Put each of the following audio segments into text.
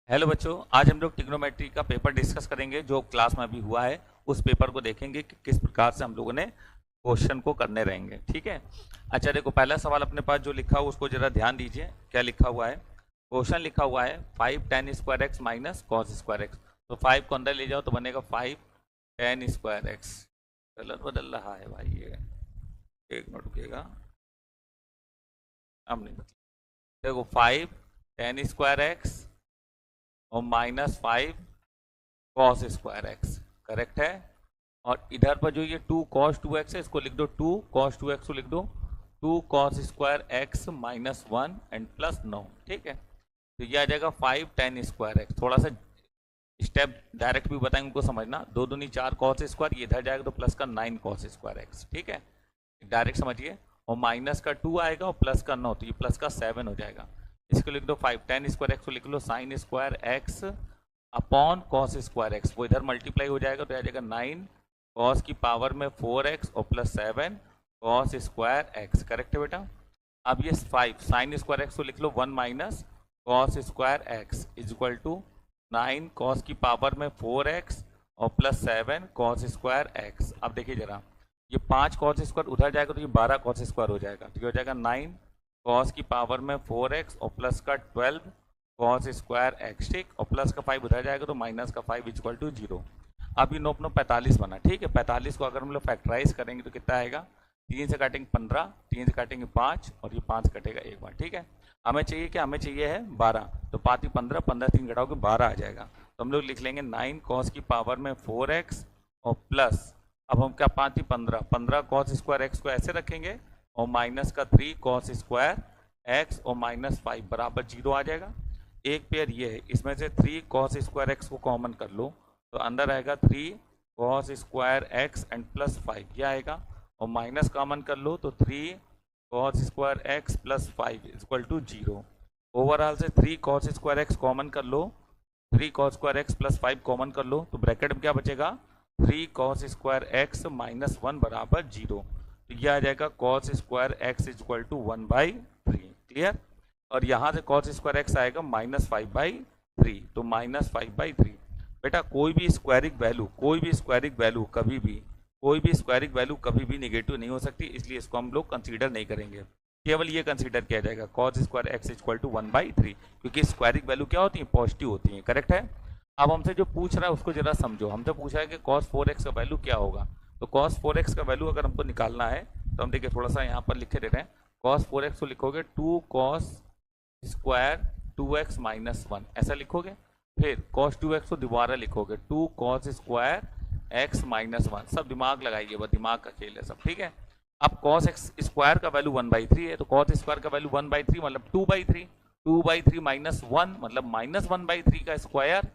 Hello बच्चों, आज हम लोग ट्रिग्नोमेट्री का पेपर डिस्कस करेंगे जो क्लास में अभी हुआ है। उस पेपर को देखेंगे कि किस प्रकार से हम लोगों ने क्वेश्चन को करने रहेंगे। ठीक है। अच्छा देखो, पहला सवाल अपने पास जो लिखा हुआ उसको जरा ध्यान दीजिए। क्या लिखा हुआ है? क्वेश्चन लिखा हुआ है 5 tan square x minus cos square x. तो 5 को अंदर ले जाओ तो बनेगा 5 tan स्क्वायर एक्स। कलर बदल रहा है भाई, ये एक मिनट रुकिएगा। अब नहीं बदल। देखो 5 tan स्क्वायर एक्स और minus 5 cos square x, correct है। और इधर पर जो ये 2 cos 2x है, इसको लिख दो 2 cos 2x को लिख दो 2 cos square x minus 1 and plus 9। ठीक है। तो ये आ जाएगा 5 tan स्क्वायर एक्स। थोड़ा सा स्टेप डायरेक्ट भी बताएंगे उनको समझना। 2 दूनी 4 cos स्क्वायर, ये इधर जाएगा तो प्लस का 9 cos स्क्वायर एक्स। ठीक है, डायरेक्ट समझिए। और माइनस का 2 आएगा और प्लस का 9, तो ये प्लस का 7 हो जाएगा। इसको लिख दो 5 tan स्क्वायर एक्स को लिख लो sine square x upon cos square x. वो इधर मल्टीप्लाई हो जाएगा तो आ जाएगा 9 कॉस की पावर में 4x और plus 7 cos square x. Correct है बेटा। अब ये 5 साइन स्क्वायर एक्स को लिख लो 1 minus cos square x is equal to 9 cos की पावर में 4x और प्लस 7 कॉस स्क्वायर एक्स। अब देखिए जरा, ये 5 कॉस स्क्वायर उधर जाएगा तो ये 12 कॉस स्क्वायर हो जाएगा। तो ये हो जाएगा 9 कॉस की पावर में 4x और प्लस का 12 कॉस स्क्वायर एक्स। ठीक, और प्लस का 5 उधर जाएगा तो माइनस का 5 इक्वल टू 0। अब ये 9 45 बना। ठीक है, 45 को अगर हम लोग फैक्टराइज करेंगे तो कितना आएगा? 3 से काटेंगे 15, 3 से काटेंगे 5 और ये 5 कटेगा एक बार। ठीक है, हमें चाहिए क्या? हमें चाहिए है 12। तो 5 15, 15 3 घटाओगे 12 आ जाएगा। तो हम लोग लिख लेंगे 9 कॉस की पावर में 4x और प्लस, अब हम क्या 5 15, 15 कॉस स्क्वायर एक्स को ऐसे रखेंगे और माइनस का 3 कॉस स्क्वायर एक्स और माइनस 5 बराबर 0 आ जाएगा। एक पेयर ये है, इसमें से 3 कॉस स्क्वायर एक्स को कॉमन कर लो तो अंदर आएगा 3 cos square x and plus 5 ये आएगा। और माइनस कॉमन कर लो तो 3 cos square x plus 5 equal to 0। Overall से 3 कॉस स्क्वायर एक्स कॉमन कर लो, 3 cos square x plus 5 common कर लो तो ब्रैकेट में क्या बचेगा? 3 कॉस स्क्वायर एक्स माइनस 1 बराबर 0। तो यह आ जाएगा cos square x equal to 1/3। Clear. और यहाँ से कॉस स्क्वायर एक्स आएगा माइनस 5/3, तो माइनस 5/3। बेटा कोई भी स्क्वायरिक वैल्यू, कोई भी स्क्वायरिक वैल्यू कभी भी, कोई भी स्क्वायरिक वैल्यू कभी भी निगेटिव नहीं हो सकती, इसलिए इसको हम लोग कंसीडर नहीं करेंगे। केवल ये कंसीडर किया जाएगा cos square x equal to 1/3, क्योंकि स्क्वायरिक वैल्यू क्या होती है? पॉजिटिव होती है। करेक्ट है। अब हमसे जो पूछ रहा है उसको जरा समझो। हमसे पूछा है कि cos 4x का वैल्यू क्या होगा। तो cos 4x का वैल्यू अगर हमको निकालना है तो हम देखिए थोड़ा सा यहाँ पर लिखे दे रहे हैं। cos 4x को लिखोगे 2 cos स्क्वायर 2x माइनस 1 ऐसा लिखोगे। फिर cos 2x को दोबारा लिखोगे 2 cos स्क्वायर x माइनस 1। सब दिमाग लगाइए, वह दिमाग का खेल है सब। ठीक है। अब cos x स्क्वायर का वैल्यू 1/3 है, तो cos स्क्वायर का वैल्यू 1/3 मतलब 2/3, 2/3 माइनस 1 मतलब माइनस 1/3 का स्क्वायर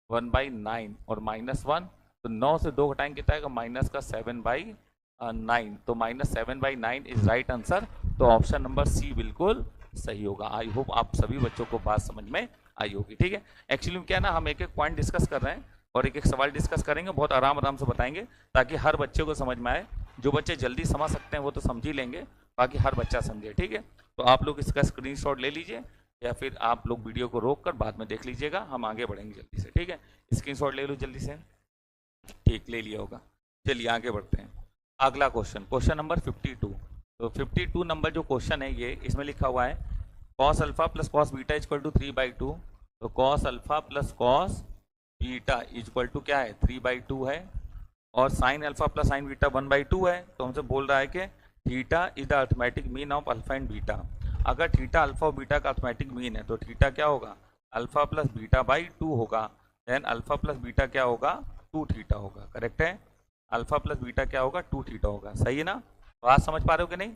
1/9 और माइनस 1, तो 9 से 2 घटाएंगे कितना आएगा? माइनस का 7/9। तो माइनस 7/9 इज राइट आंसर। तो ऑप्शन नंबर सी बिल्कुल सही होगा। आई होप आप सभी बच्चों को बात समझ में आई होगी। ठीक है। एक्चुअली क्या ना, हम एक एक पॉइंट डिस्कस कर रहे हैं और एक एक सवाल डिस्कस करेंगे, बहुत आराम आराम से बताएंगे ताकि हर बच्चे को समझ में आए। जो बच्चे जल्दी समझ सकते हैं वो तो समझ ही लेंगे, बाकी हर बच्चा समझे। ठीक है। तो आप लोग इसका स्क्रीनशॉट ले लीजिए या फिर आप लोग वीडियो को रोक कर बाद में देख लीजिएगा। हम आगे बढ़ेंगे जल्दी से। ठीक है, स्क्रीनशॉट ले लो जल्दी से। ठीक, ले लिया होगा। चलिए आगे बढ़ते हैं। अगला क्वेश्चन, क्वेश्चन नंबर 52। तो 52 नंबर जो क्वेश्चन है ये, इसमें लिखा हुआ है cos alpha plus cos beta equal to 3/2। तो cos alpha plus cos beta equal to क्या है? 3/2 है। और sine alpha plus sine beta 1/2 है। तो हमसे बोल रहा है कि theta is the arithmetic mean of alpha and beta. अगर थीटा अल्फा और बीटा का अर्थमेटिक मीन है तो थीटा क्या होगा? अल्फा प्लस बीटा बाई 2 होगा। देन अल्फा प्लस बीटा क्या होगा? 2 थीटा होगा। करेक्ट है। अल्फा प्लस बीटा क्या होगा? 2 थीटा होगा। सही है ना? बात समझ पा रहे हो कि नहीं?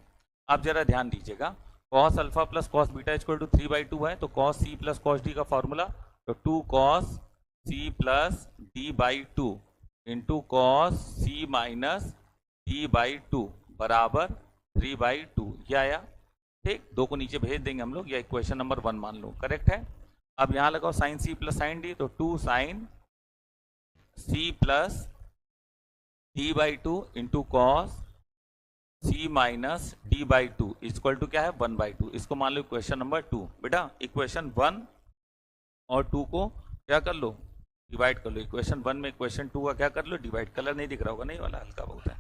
अब जरा ध्यान दीजिएगा। cos alpha plus cos beta equal to 3/2 है, तो cos c plus cos d का फॉर्मूला, तो 2 cos c plus d/2 into cos c minus d/2 बराबर 3/2 ये आया। ठीक, 2 को नीचे भेज देंगे हम लोग, या इक्वेशन नंबर 1 मान लो। करेक्ट है। अब यहाँ लगाओ sine c plus sine d, तो 2 sine c plus d/2 into cos c minus d/2 equal to क्या है? 1/2। इसको मान लो इक्वेशन नंबर 2। बेटा इक्वेशन 1 और 2 को क्या कर लो, डिवाइड कर लो। इक्वेशन 1 में इक्वेशन 2 का क्या कर लो, डिवाइड। कलर नहीं दिख रहा होगा, नहीं वाला हल्का बहुत है,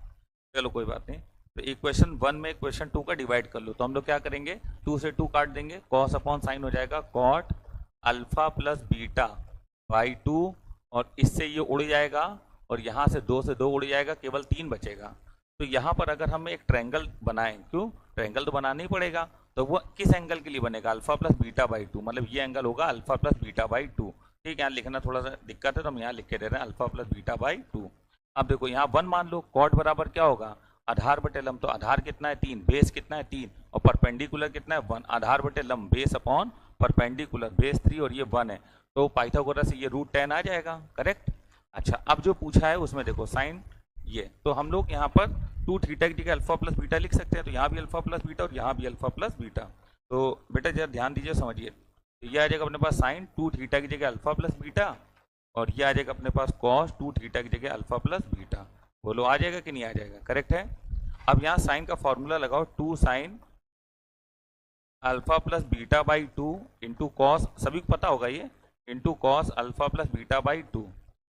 चलो कोई बात नहीं। तो इक्वेशन 1 में इक्वेशन 2 का डिवाइड कर लो, तो हम लोग क्या करेंगे, 2 से 2 काट देंगे, कॉस अपॉन साइन हो जाएगा cot alpha plus beta by 2, और इससे ये उड़ जाएगा, और यहाँ से 2 से 2 उड़ जाएगा, केवल 3 बचेगा। तो यहाँ पर अगर हम एक ट्रायंगल बनाएं, क्यों, ट्रायंगल तो बनाना ही पड़ेगा, तो वो किस एंगल के लिए बनेगा, अल्फा प्लस बीटा बाई 2, मतलब ये एंगल होगा अल्फा प्लस बीटा बाई 2। ठीक है, यहाँ लिखना थोड़ा सा दिक्कत है तो हम यहाँ लिख के दे रहे हैं अल्फा प्लस बीटा बाई 2। अब देखो यहाँ 1 मान लो, कॉट बराबर क्या होगा, आधार बटे लंब, तो आधार कितना है 3, बेस कितना है 3, और परपेंडिकुलर कितना है 1, आधार बटे लंब बेस अपॉन परपेंडिकुलर बेस 3, और ये 1 है, तो पाइथागोरस से ये √10 आ जाएगा, करेक्ट। अच्छा, अब जो पूछा है उसमें देखो साइन ये, तो हम लोग यहाँ पर 2 थीटा की जगह अल्फा प्लस बीटा लिख सकते हैं, तो यहाँ भी अल्फा प्लस बीटा और यहाँ भी अल्फा प्लस बीटा। तो बेटा जरा ध्यान दीजिए, समझिए, तो ये आ जाएगा अपने पास साइन 2 थीटा की जगह अल्फा प्लस बीटा, और ये आ जाएगा अपने पास कॉस 2 थीटा की जगह अल्फा प्लस बीटा। बोलो आ जाएगा कि नहीं आ जाएगा, करेक्ट है। अब यहाँ साइन का फॉर्मूला लगाओ, 2 sign alpha plus beta by 2 into cos, सभी को पता होगा ये, into cos alpha plus beta by 2,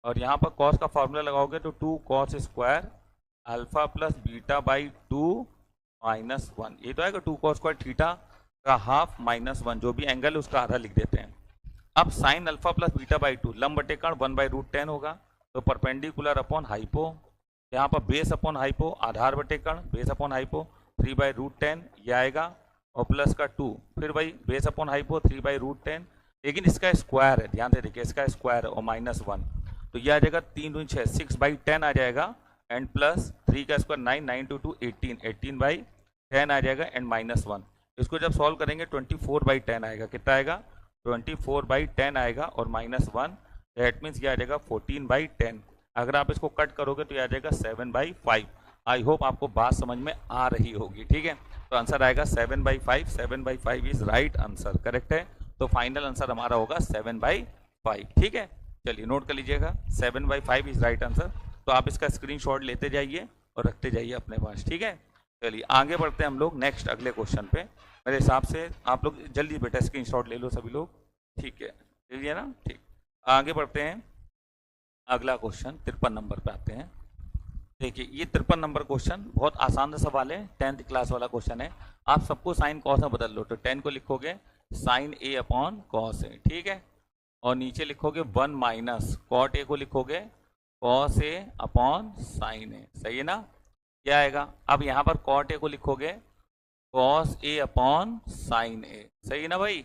और यहाँ पर कॉस का फॉर्मूला लगाओगे तो 2 cos square alpha plus beta by 2 minus 1, ये तो आएगा 2 कॉस स्क्वायर थीटा का हाफ माइनस 1, जो भी एंगल है उसका आधा लिख देते हैं। अब sign alpha plus beta by 2 लंब बटे कर्ण 1/√10 होगा, तो परपेंडिकुलर अपॉन हाइपो, यहाँ पर बेस अपॉन हाइपो, आधार बटे कर्ण बेस अपॉन हाइपो 3/√10 ये आएगा, और प्लस का 2, फिर भाई बेस अपॉन हाइपो 3/√10, लेकिन इसका स्क्वायर है, ध्यान से देखिए इसका स्क्वायर है, और माइनस 1, तो ये आ जाएगा 3 दूनी 6, 6/10 आ जाएगा, एंड प्लस 3 का स्क्वायर 9, 9 × 2 18, 18/10 आ जाएगा, एंड माइनस 1। इसको जब सॉल्व करेंगे 24/10 आएगा, कितना आएगा 24/10 आएगा, और माइनस 1, दैट मीन्स ये आ जाएगा 14/10। अगर आप इसको कट करोगे तो ये आ जाएगा 7/5। आई होप आपको बात समझ में आ रही होगी, ठीक है। तो आंसर आएगा 7/5, 7/5 इज राइट आंसर, करेक्ट है। तो फाइनल आंसर हमारा होगा 7/5, ठीक है। चलिए नोट कर लीजिएगा, 7/5 इज राइट आंसर। तो आप इसका स्क्रीनशॉट लेते जाइए और रखते जाइए अपने पास, ठीक है। चलिए आगे बढ़ते हैं हम लोग नेक्स्ट अगले क्वेश्चन पे। मेरे हिसाब से आप लोग जल्दी बेटा स्क्रीनशॉट ले लो सभी लोग, ठीक है, ले लिया ना, ठीक। आगे बढ़ते हैं, अगला क्वेश्चन 53 नंबर पे आते हैं। देखिए ये 53 नंबर क्वेश्चन बहुत आसान सवाल है, 10th क्लास वाला क्वेश्चन है। आप सबको साइन कॉस में बदल लो, तो 10 को लिखोगे sign A upon cos A, ठीक है, और नीचे लिखोगे 1 माइनस कॉट ए को लिखोगे कॉस ए अपॉन साइन ए, सही है ना। क्या आएगा, अब यहाँ पर कॉट ए को लिखोगे कॉस ए अपॉन साइन ए, सही है ना भाई,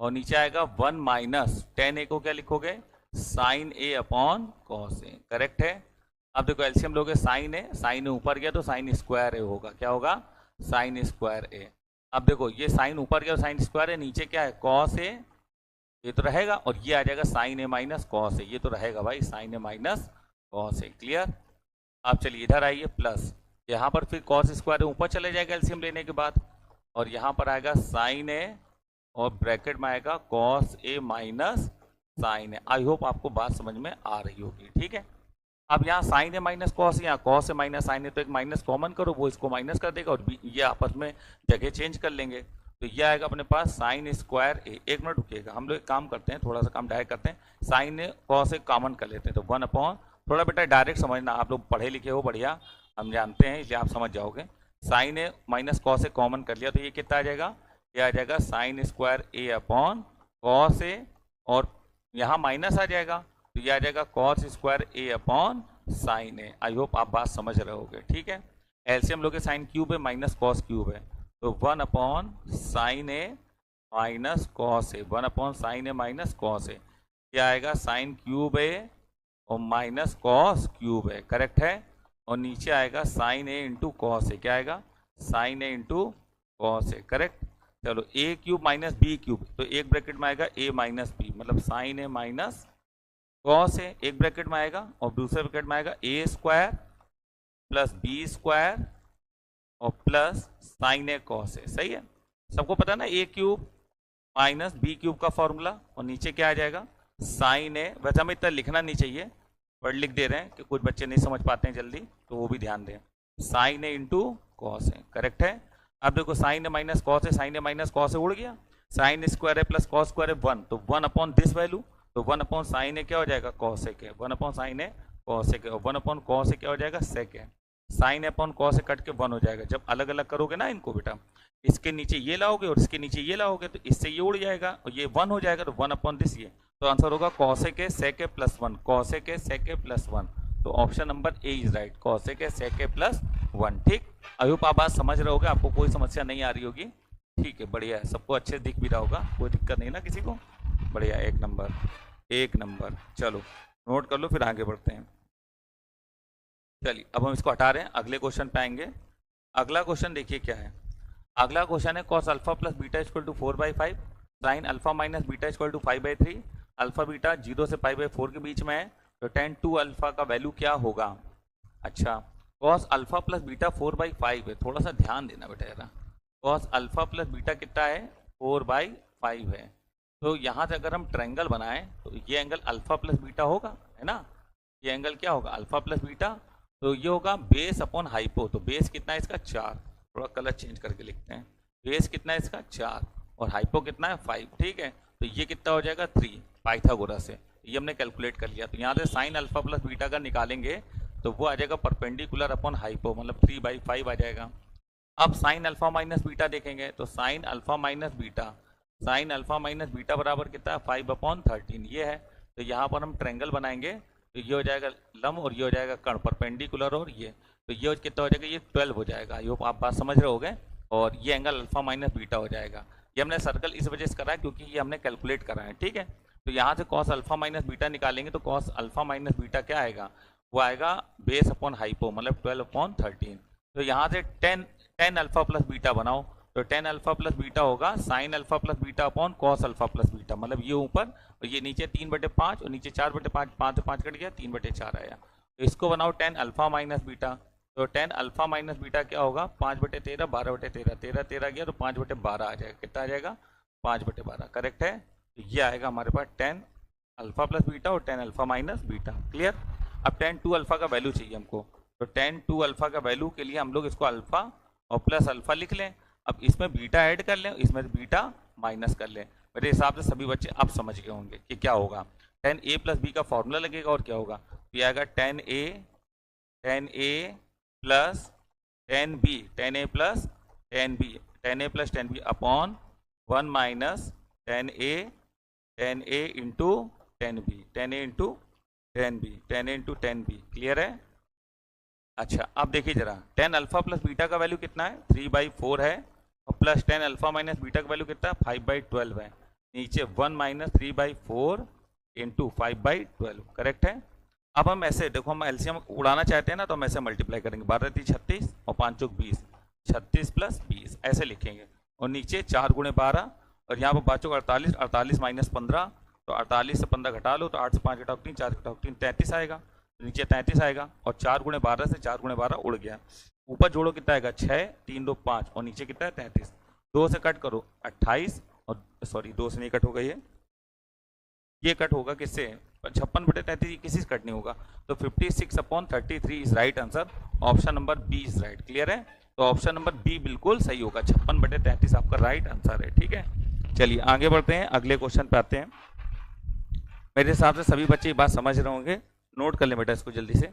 और नीचे आएगा 1 माइनस टेन ए को क्या लिखोगे sign A upon cos A, correct है। अब देखो एलसीएम लोगे, साइन ए ऊपर गया तो साइन स्क्वायर ए होगा, क्या होगा साइन स्क्वायर ए। अब देखो ये साइन ऊपर गया साइन स्क्वायर है, नीचे क्या है कॉस ए, ये तो रहेगा, और ये आ जाएगा sign A minus cos A, ये तो रहेगा भाई sign A minus cos A, clear. अब चलिए इधर आइए, प्लस यहाँ पर फिर कॉस स्क्वायर ऊपर चले जाएगा एलसीएम लेने के बाद, और यहाँ पर आएगा साइन ए, और ब्रैकेट में आएगा cos A minus sine A. I hope आपको बात समझ में आ रही होगी, ठीक है। अब यहाँ साइन ए माइनस कॉस, यहाँ कॉस ए माइनस साइन ए, तो एक माइनस कॉमन करो, वो इसको माइनस कर देगा, और ये आपस में जगह चेंज कर लेंगे, तो ये आएगा अपने पास साइन स्क्वायर ए। एक मिनट रुकिएगा, हम लोग एक काम करते हैं, थोड़ा सा काम डायरेक्ट करते हैं, sign A cos A common कर लेते हैं, तो 1 अपॉन, थोड़ा बेटा डायरेक्ट समझना, आप लोग पढ़े लिखे हो बढ़िया, हम जानते हैं इसलिए आप समझ जाओगे। Sign A minus cos A common कर लिया, तो ये कितना आ जाएगा, ये आ जाएगा sine square A upon cos A, और यहाँ माइनस आ जाएगा, तो ये आ जाएगा cos square A upon sine A. I hope आप बात समझ रहे होगे, ठीक है। एलसीएम लोगे साइन क्यूब है माइनस कॉस क्यूब है, तो 1 upon sine A minus cos A, 1 upon sine A minus cos A, क्या आएगा साइन क्यूब ए और माइनस कॉस क्यूब है, करेक्ट है, और नीचे आएगा sign A into cos A, क्या आएगा sign A into cos A, correct. चलो ए क्यूब माइनस बी क्यूब, तो एक ब्रैकेट में आएगा ए माइनस बी, मतलब sign A minus cos A, एक ब्रैकेट में आएगा, और दूसरे ब्रैकेट में आएगा a square plus b square और plus sine A cos A, सही है। सबको पता है ना ए क्यूब माइनस बी क्यूब का फॉर्मूला, और नीचे क्या आ जाएगा साइन ए। वैसे हमें इतना लिखना नहीं चाहिए, पर लिख दे रहे हैं कि कुछ बच्चे नहीं समझ पाते हैं जल्दी, तो वो भी ध्यान दें, sign A into cos A, correct है। अब देखो sign A minus cos A, sign A minus cos A उड़ गया, साइन स्क्वायर ए प्लस कॉस स्क्वायर ए 1, तो 1 अपॉन दिस वैल्यू, तो 1/sin ए क्या हो जाएगा, cos ए, 1/sin ए cos ए, और 1/cos ए क्या हो जाएगा, sec ए। साइन अपॉन कॉस कट के 1 हो जाएगा। जब अलग अलग करोगे ना इनको बेटा, इसके नीचे ये लाओगे और इसके नीचे ये लाओगे, तो इससे ये उड़ जाएगा और ये 1 हो जाएगा, तो 1/दिस ये, तो आंसर होगा cos के sec ए प्लस 1, cos के sec ए प्लस 1। तो option number A is right, cos के sec ए प्लस 1। ठीक, आई होप आप बात समझ रहे होगे, आपको कोई समस्या नहीं आ रही होगी। ठीक है, बढ़िया है, सबको अच्छे दिख भी रहा होगा, कोई दिक्कत नहीं ना किसी को। बढ़िया, एक नंबर, एक नंबर। चलो नोट कर लो, फिर आगे बढ़ते हैं। चलिए अब हम इसको हटा रहे हैं, अगले क्वेश्चन पे आएंगे। अगला क्वेश्चन देखिए क्या है। अगला क्वेश्चन है cos alpha plus beta equal to 4/5, sine alpha minus beta equal to 5/3, alpha beta 0 से π/4 के बीच में है, तो tan 2 अल्फा का वैल्यू क्या होगा। अच्छा, cos अल्फा प्लस बीटा 4/5 है, थोड़ा सा ध्यान देना बेटा जरा। cos अल्फा प्लस बीटा कितना है, 4/5 है। तो यहाँ से अगर हम ट्रायंगल बनाएं तो ये एंगल अल्फा प्लस बीटा होगा, है ना। ये एंगल क्या होगा, अल्फा प्लस बीटा, तो ये होगा बेस अपॉन हाइपो। तो बेस कितना है इसका, 4, थोड़ा कलर चेंज करके लिखते हैं। बेस कितना है इसका, 4, और हाइपो कितना है, 5। ठीक है, तो ये कितना हो जाएगा, 3 पाइथागोरस से। ये हमने कैलकुलेट कर लिया। तो यहाँ से साइन अल्फा प्लस बीटा का निकालेंगे तो वो आ जाएगा परपेंडिकुलर अपॉन हाइपो, मतलब 3/5 आ जाएगा। अब साइन अल्फा माइनस बीटा देखेंगे, तो sign alpha minus beta, sign alpha minus beta बराबर कितना है, 5/13 ये है। तो यहाँ पर हम ट्रायंगल बनाएंगे, तो ये हो जाएगा लंब और ये हो जाएगा कर्ण, परपेंडिकुलर, और ये, तो ये कितना हो जाएगा, ये 12 हो जाएगा। ये आप बात समझ रहे होगे। और ये एंगल अल्फा माइनस बीटा हो जाएगा। ये हमने सर्कल इस वजह से करा है क्योंकि ये हमने कैलकुलेट करा है। ठीक है, तो यहाँ से कॉस अल्फा माइनस बीटा निकालेंगे, तो कॉस अल्फा माइनस बीटा क्या आएगा, वो आएगा बेस अपॉन हाइपो, मतलब 12/13। तो यहाँ से टेन अल्फा प्लस बीटा बनाओ, तो टेन अल्फा प्लस बीटा होगा sign alpha plus beta upon cos alpha plus beta, मतलब ये ऊपर और ये नीचे 3/5 और नीचे 4/5, 5 से 5 कट गया, 3/4 आया। तो इसको बनाओ टेन अल्फा माइनस बीटा, तो टेन अल्फा माइनस बीटा क्या होगा, 5/13, 12/13, 13 गया, तो 5/12 आ जाएगा। कितना आ जाएगा, 5/12। करेक्ट है। तो ये आएगा हमारे पास टेन अल्फा प्लस बीटा और tan alpha minus beta. Clear. अब tan 2 अल्फा का वैल्यू चाहिए हमको, तो tan 2 अल्फा का वैल्यू के लिए हम लोग इसको अल्फा और प्लस अल्फा लिख लें। अब इसमें बीटा ऐड कर लें, इसमें बीटा माइनस कर लें। मेरे हिसाब से सभी बच्चे अब समझ गए होंगे कि क्या होगा। tan a प्लस बी का फॉर्मूला लगेगा और क्या होगा, तो आएगा tan a plus tan b, tan a plus tan b upon 1 minus tan a into tan b, tan a into tan b। Clear है। अच्छा, अब देखिए जरा, tan अल्फा प्लस बीटा का वैल्यू कितना है, 3/4 है, और plus tan alpha minus beta का वैल्यू कितना है, 5/12 है। नीचे 1 माइनस 3/4 इंटू 5/12। करेक्ट है। अब हम ऐसे देखो, हम एलसीएम उड़ाना चाहते हैं ना, तो हम ऐसे मल्टीप्लाई करेंगे, 12 3 36 और 5 चौक 20, 36 प्लस 20 ऐसे लिखेंगे, और नीचे 4 गुणे 12 और यहाँ पर 5 चौक 48, 48 माइनस 15, तो 48 से 15 घटा लो, तो 8 से 5 घटाओ 3, 4 घटाओ 3, 33 आएगा। नीचे 33 आएगा, और 4 गुणे 12 से 4 गुणे 12 उड़ गया। ऊपर जोड़ो कितना आएगा, 6, 3 2 5, और नीचे कितना है 33। 2 से कट करो 28, और सॉरी 2 से नहीं कट होगा, ये कट होगा किससे, 56/33 किसी से कट नहीं होगा। तो 56/33 is right answer. Option number B is right. Clear है। तो ऑप्शन नंबर बी बिल्कुल सही होगा, 56/33 आपका राइट आंसर है। ठीक है, चलिए आगे बढ़ते हैं, अगले क्वेश्चन पे आते हैं। मेरे हिसाब से सभी बच्चे ये बात समझ रहे होंगे। नोट कर लें बेटा इसको जल्दी से,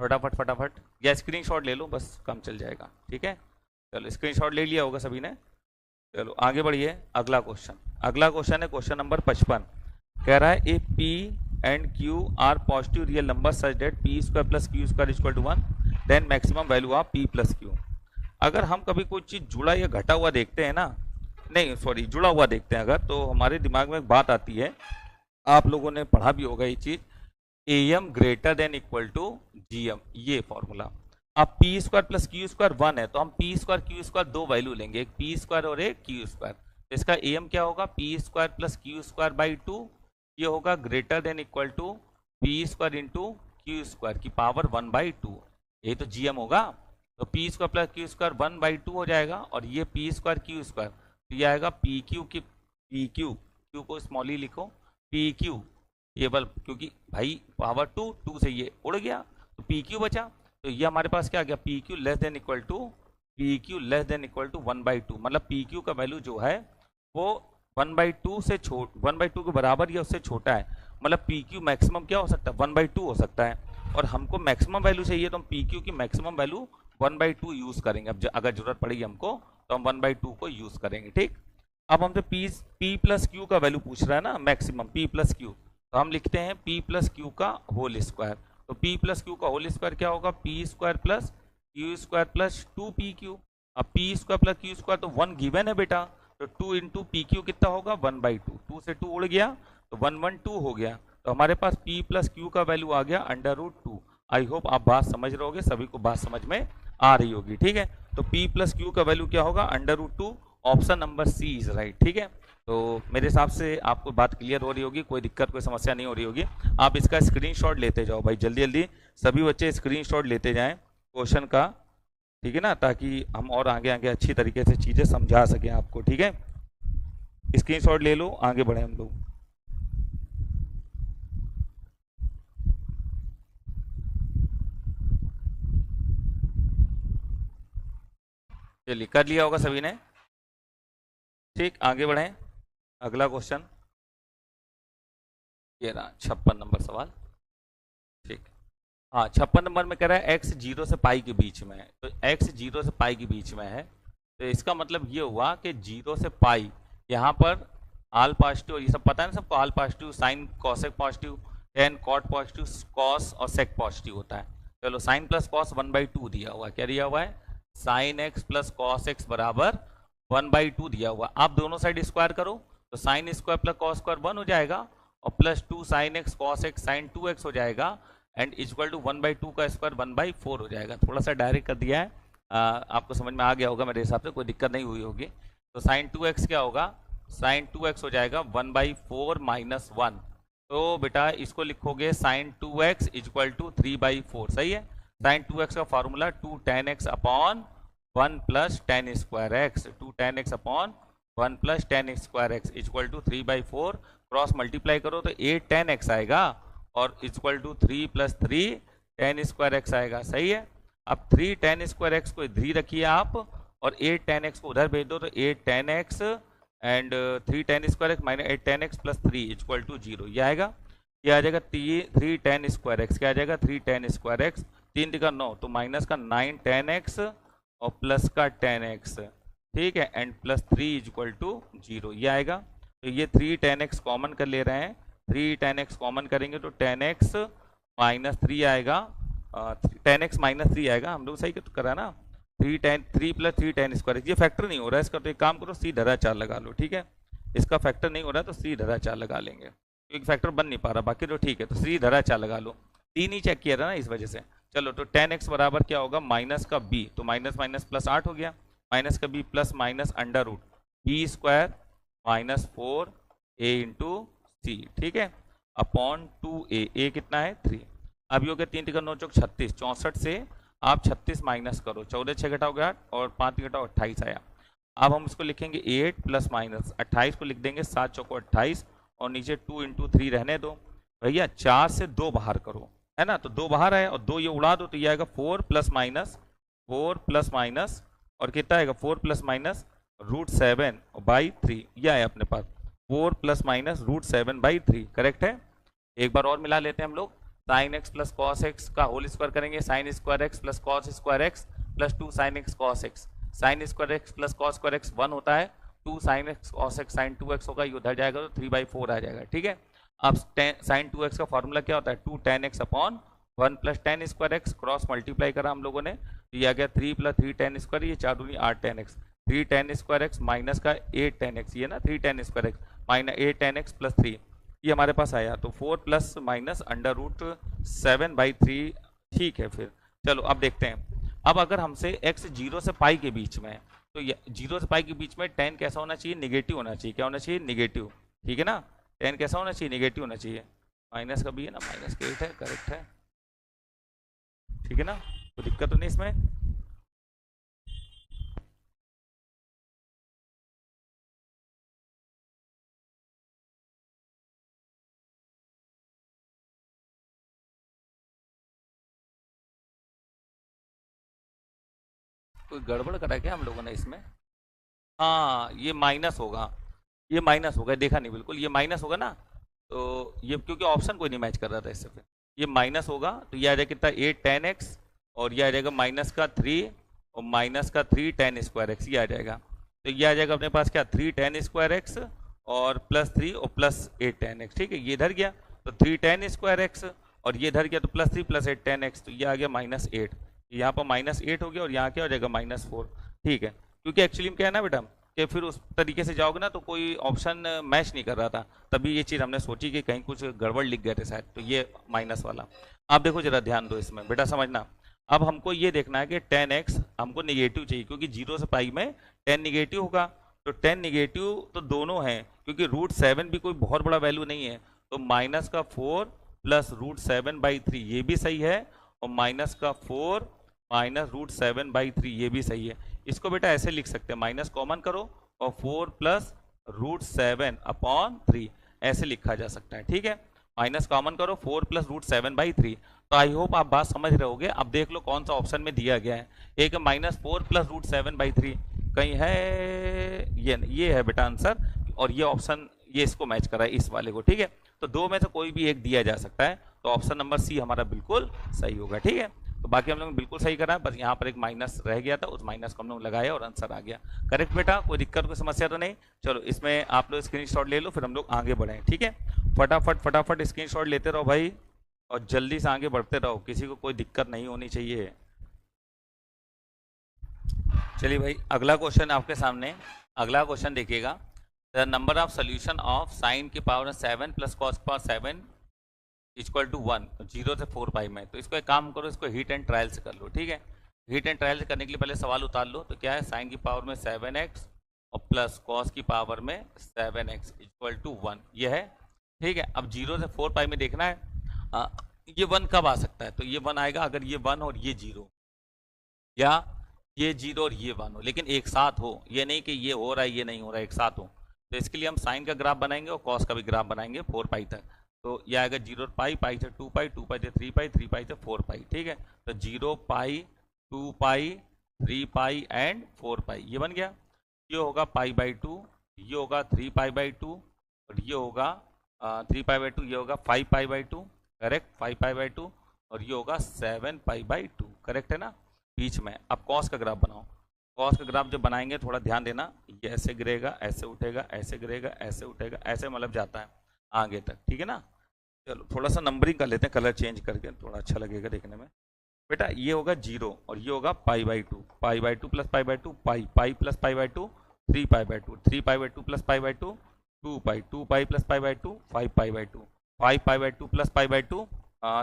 फटाफट, या स्क्रीनशॉट ले लो, बस काम चल जाएगा। ठीक है, चलो स्क्रीनशॉट ले लिया होगा सभी ने। चलो आगे बढ़िए, अगला क्वेश्चन है क्वेश्चन नंबर 55। कह रहा है A P and Q R positive real number such that p² plus q² equal to 1, then maximum value of p plus q। अगर हम कभी कोई चीज़ जुड़ा या घटा हुआ देखते हैं ना, नहीं सॉरी जुड़ा हुआ देखते हैं अगर, तो हमारे दिमाग में एक बात आती है, आप लोगों ने पढ़ा भी होगा ये चीज़, am greater than equal to gm, ये फॉर्मूला। अब p² प्लस q² 1 है, तो हम p² q² दो वैल्यू लेंगे, एक p² और एक q²। तो इसका am क्या होगा, p² प्लस q²/2, ये होगा greater than equal to p² into q² की पावर 1/2, ये तो gm होगा। तो p² प्लस q² 1/2 हो जाएगा, और ये p² q², तो ये आएगा pq की pq, q को स्मॉल ही लिखो, pq ये बल्ब, क्योंकि भाई पावर 2 से ये उड़ गया, तो pq बचा। तो ये हमारे पास क्या आ गया, pq less than equal to 1/2, मतलब pq का वैल्यू जो है वो 1/2 से 1/2 के बराबर या उससे छोटा है। मतलब पी क्यू मैक्सिमम क्या हो सकता है, 1/2 हो सकता है, और हमको मैक्सिमम वैल्यू चाहिए तो हम पी क्यू की मैक्सिमम वैल्यू 1/2 यूज करेंगे। अब अगर जरूरत पड़ेगी हमको तो हम 1/2 को यूज करेंगे। ठीक, अब हमसे पी प्लस क्यू का वैल्यू पूछ रहा है ना, मैक्सिमम पी प्लस क्यू, तो हम लिखते हैं पी प्लस क्यू का होल स्क्वायर। तो पी प्लस क्यू का होल स्क्वायर क्या होगा, P square plus Q square plus 2pq। अब P square plus Q square तो 1 गिवन है बेटा, तो 2 इंटू पी क्यू कितना होगा, 1/2, 2 से 2 उड़ गया तो 112 हो गया। तो हमारे पास p प्लस क्यू का वैल्यू आ गया √2। आई होप आप बात समझ रहे होगे, सभी को बात समझ में आ रही होगी। ठीक है, तो p प्लस क्यू का वैल्यू क्या होगा, √2। Option number C is right. ठीक है, तो मेरे हिसाब से आपको बात क्लियर हो रही होगी, कोई दिक्कत कोई समस्या नहीं हो रही होगी। आप इसका स्क्रीनशॉट लेते जाओ भाई, जल्दी जल्दी सभी बच्चे स्क्रीनशॉट लेते जाएं क्वेश्चन का, ठीक है ना, ताकि हम और आगे आगे अच्छी तरीके से चीज़ें समझा सकें आपको। ठीक है, स्क्रीनशॉट ले लो, आगे बढ़े हम लोग। चलिए, कर लिया होगा सभी ने। ठीक, आगे बढ़ें। अगला क्वेश्चन ये रहा 56 नंबर सवाल। ठीक, हाँ 56 नंबर में कह रहा है x 0 से पाई के बीच में है। तो x 0 से पाई के बीच में है, तो इसका मतलब ये हुआ कि 0 से पाई, यहाँ पर आल पॉजिटिव, ये सब पता है ना सबको, all positive, sine cosec positive, tan cot positive, cos और सेक पॉजिटिव होता है। चलो साइन प्लस कॉस 1/2 दिया हुआ है, क्या दिया हुआ है, sine x plus cos x बराबर 1/2 दिया हुआ। आप दोनों साइड स्क्वायर करो तो sine square plus cos square 1 हो जाएगा, और plus 2 sine x cos x sine 2x हो जाएगा, एंड इक्वल टू 1/2 का स्क्वायर 1/4 हो जाएगा। थोड़ा सा डायरेक्ट कर दिया है, आपको समझ में आ गया होगा मेरे हिसाब से, कोई दिक्कत नहीं हुई होगी। तो साइन 2x क्या होगा, साइन 2x हो जाएगा 1/4 माइनस 1। तो बेटा इसको लिखोगे साइन 2x इक्वल टू 3/4, सही है। साइन 2x का formula 2 tan x upon 1 plus tan square x, 2 tan x upon 1 plus tan square x equal to 3/4, cross multiply करो तो 8 tan x आएगा, और equal to 3 plus 3 tan square x आएगा, सही है। अब 3 tan स्क्वायर एक्स को इधर ही रखिए आप, और 8 tan x को उधर भेज दो, तो 8 tan x and 3 tan square x minus 8 tan x plus 3 equal to 0, ये आएगा। ये आ जाएगा 3 tan स्क्वायर एक्स, क्या आ जाएगा 3 tan स्क्वायर एक्स, 3 का 9, तो माइनस का 9 tan x और प्लस का tan x, ठीक है, एंड प्लस 3 इक्वल टू 0, ये आएगा। तो ये 3 tan x कॉमन कर ले रहे हैं, 3 tan x कॉमन करेंगे तो tan x माइनस 3 आएगा, tan x माइनस 3 आएगा, हम लोग सही करा ना, 3 प्लस 3 tan स्क्वायर, ये फैक्टर नहीं हो रहा है इसका, तो एक काम करो सी धरा 4 लगा लो, ठीक है। इसका फैक्टर नहीं हो रहा है तो सी धरा 4 लगा लेंगे, क्योंकि फैक्टर बन नहीं पा रहा, बाकी तो ठीक है, तो सी धरा 4 लगा लो, 3 ही चेक किया था ना इस वजह से। चलो तो tan x बराबर क्या होगा, माइनस का b, तो माइनस माइनस प्लस 8 हो गया, माइनस का b plus minus under root b square minus 4a into c, ठीक है, अपॉन 2a, a कितना है 3। अब ये हो गया 3 का 9 चौक 36, 64 से आप 36 माइनस करो, 14 6 घटाओ 8 और 5 घटाओ 28 आया। अब हम इसको लिखेंगे 8 प्लस माइनस 28 को लिख देंगे 7 चौको 28, और नीचे 2 इंटू 3 रहने दो भैया, 4 से 2 बाहर करो, है ना, तो 2 बाहर आए और 2 ये उड़ा दो, तो ये आएगा 4 प्लस माइनस और कितना आएगा 4 प्लस माइनस √7/3, ये आया अपने पास 4 प्लस माइनस √7/3, करेक्ट है। एक बार और मिला लेते हैं हम लोग, sine x plus cos x का होल स्क्वायर करेंगे, sine square x plus cos square x plus 2 sine x cos x, sine square x plus cos square x 1 होता है, 2 sine x cos x sine 2x होगा, ये उधर जाएगा तो 3/4 आ जाएगा, ठीक है। अब साइन 2x का फॉर्मूला क्या होता है, 2 tan x upon 1 plus tan square x, cross multiply करा हम लोगों ने, तो ये आ गया 3 प्लस 3 tan स्क्वायर, ये 4 दूनी 8 tan x, 3 tan square x minus का 8 tan x, ये ना 3 tan square x minus 8 tan x plus 3, ये हमारे पास आया, तो 4 प्लस माइनस √7/3, ठीक है। फिर चलो अब देखते हैं, अब अगर हमसे x 0 से पाई के बीच में है, तो 0 से पाई के बीच में tan कैसा होना चाहिए, निगेटिव होना चाहिए, क्या होना चाहिए, निगेटिव, ठीक है ना, tan कैसा होना चाहिए, निगेटिव होना चाहिए, माइनस का भी है ना, माइनस का 8 है, करेक्ट है, ठीक है ना, तो दिक्कत तो नहीं इसमें। कोई गड़बड़ करा क्या हम लोगों ने इसमें, हाँ ये माइनस होगा, ये माइनस होगा, देखा नहीं बिल्कुल, ये माइनस होगा ना, तो ये क्योंकि ऑप्शन कोई नहीं मैच कर रहा था इससे, फिर ये माइनस होगा तो ये आ जाएगा कितना 8 tan x, और ये आ जाएगा माइनस का 3 और माइनस का 3 tan स्क्वायर एक्स, ये आ जाएगा। तो ये आ जाएगा अपने पास क्या 3 tan स्क्वायर एक्स और प्लस 3 और प्लस 8 tan x, ठीक है। ये इधर गया तो 3 tan स्क्वायर एक्स और ये इधर गया तो प्लस 3 प्लस 8 tan x, तो ये आ गया -8। यहाँ पर -8 हो गया और यहाँ क्या हो जाएगा -4, ठीक है। क्योंकि एक्चुअली में क्या है ना बेटा कि फिर उस तरीके से जाओगे ना तो कोई ऑप्शन मैच नहीं कर रहा था, तभी ये चीज़ हमने सोची कि कहीं कुछ गड़बड़ लिख गए थे शायद, तो ये माइनस वाला। आप देखो जरा ध्यान दो इसमें बेटा, समझना। अब हमको ये देखना है कि tan x हमको निगेटिव चाहिए, क्योंकि 0 से पाई में tan निगेटिव होगा, तो tan निगेटिव तो दोनों हैं, क्योंकि √7 भी कोई बहुत बड़ा वैल्यू नहीं है, तो -4 प्लस √7/3 ये भी सही है, और -4 माइनस √7/3 ये भी सही है। इसको बेटा ऐसे लिख सकते हैं, माइनस कॉमन करो और 4 प्लस √7/3 ऐसे लिखा जा सकता है, ठीक है। माइनस कॉमन करो 4 प्लस √7/3। तो आई होप आप बात समझ रहे होगे। अब देख लो कौन सा ऑप्शन में दिया गया है। एक -4 प्लस √7/3 कहीं है, ये है बेटा आंसर, और ये ऑप्शन ये इसको मैच करा है इस वाले को, ठीक है। तो दो में से कोई भी एक दिया जा सकता है, तो ऑप्शन नंबर सी हमारा बिल्कुल सही होगा, ठीक है। तो बाकी हम लोग बिल्कुल सही करा है, बस यहाँ पर एक माइनस रह गया था, उस माइनस को हम लोग लगाया और आंसर आ गया करेक्ट बेटा। कोई दिक्कत कोई समस्या तो नहीं। चलो इसमें आप लोग स्क्रीनशॉट ले लो, फिर हम लोग आगे बढ़ें, ठीक है। फटाफट स्क्रीनशॉट लेते रहो भाई, और जल्दी से आगे बढ़ते रहो, किसी को कोई दिक्कत नहीं होनी चाहिए। चलिए भाई अगला क्वेश्चन आपके सामने। अगला क्वेश्चन देखिएगा, the number of solution of sine की पावर 7 प्लस कॉस की पावर 7 इक्वल टू 1, 0 से 4 पाई में। तो इसको एक काम करो, इसको हीट एंड ट्रायल से कर लो, ठीक है। हीट एंड ट्रायल से करने के लिए पहले सवाल उतार लो। तो क्या है, साइन की पावर में 7x और प्लस कॉस की पावर में 7x इक्वल टू 1, ये है, ठीक है। अब 0 से 4 पाई में देखना है ये 1 कब आ सकता है। तो ये 1 आएगा अगर ये 1 और ये 0, या ये 0 और ये 1 हो, लेकिन एक साथ हो, ये नहीं कि ये हो रहा है ये नहीं हो रहा है, एक साथ हो। तो इसके लिए हम साइन का ग्राफ बनाएंगे और कॉस का भी ग्राफ बनाएंगे 4 पाई तक। तो ये आएगा 0 पाई, पाई से 2 पाई, 2 पाई से 3 पाई, 3 पाई से 4 पाई, ठीक है। तो 0 पाई, 2 पाई, 3 पाई एंड 4 पाई, ये बन गया। ये होगा π/2, ये होगा 3π/2, और ये होगा 3π/2, ये होगा 5π/2, करेक्ट 5π/2, और ये होगा 7π/2, करेक्ट है ना बीच में। अब कॉस का ग्राफ बनाओ। कॉस का ग्राफ जब बनाएंगे थोड़ा ध्यान देना, ये ऐसे गिरेगा, ऐसे उठेगा, ऐसे गिरेगा, ऐसे उठेगा, ऐसे मतलब जाता है आगे तक, ठीक है ना। चलो थोड़ा सा नंबरिंग कर लेते हैं, कलर चेंज करके, थोड़ा अच्छा लगेगा देखने में। बेटा ये होगा 0 और ये होगा π/2, π/2 प्लस π/2 पाई, पाई प्लस π/2 3π/2, 3π/2 प्लस π/2 2 पाई, 2 पाई प्लस π/2 5π/2, 5π/2 प्लस π/2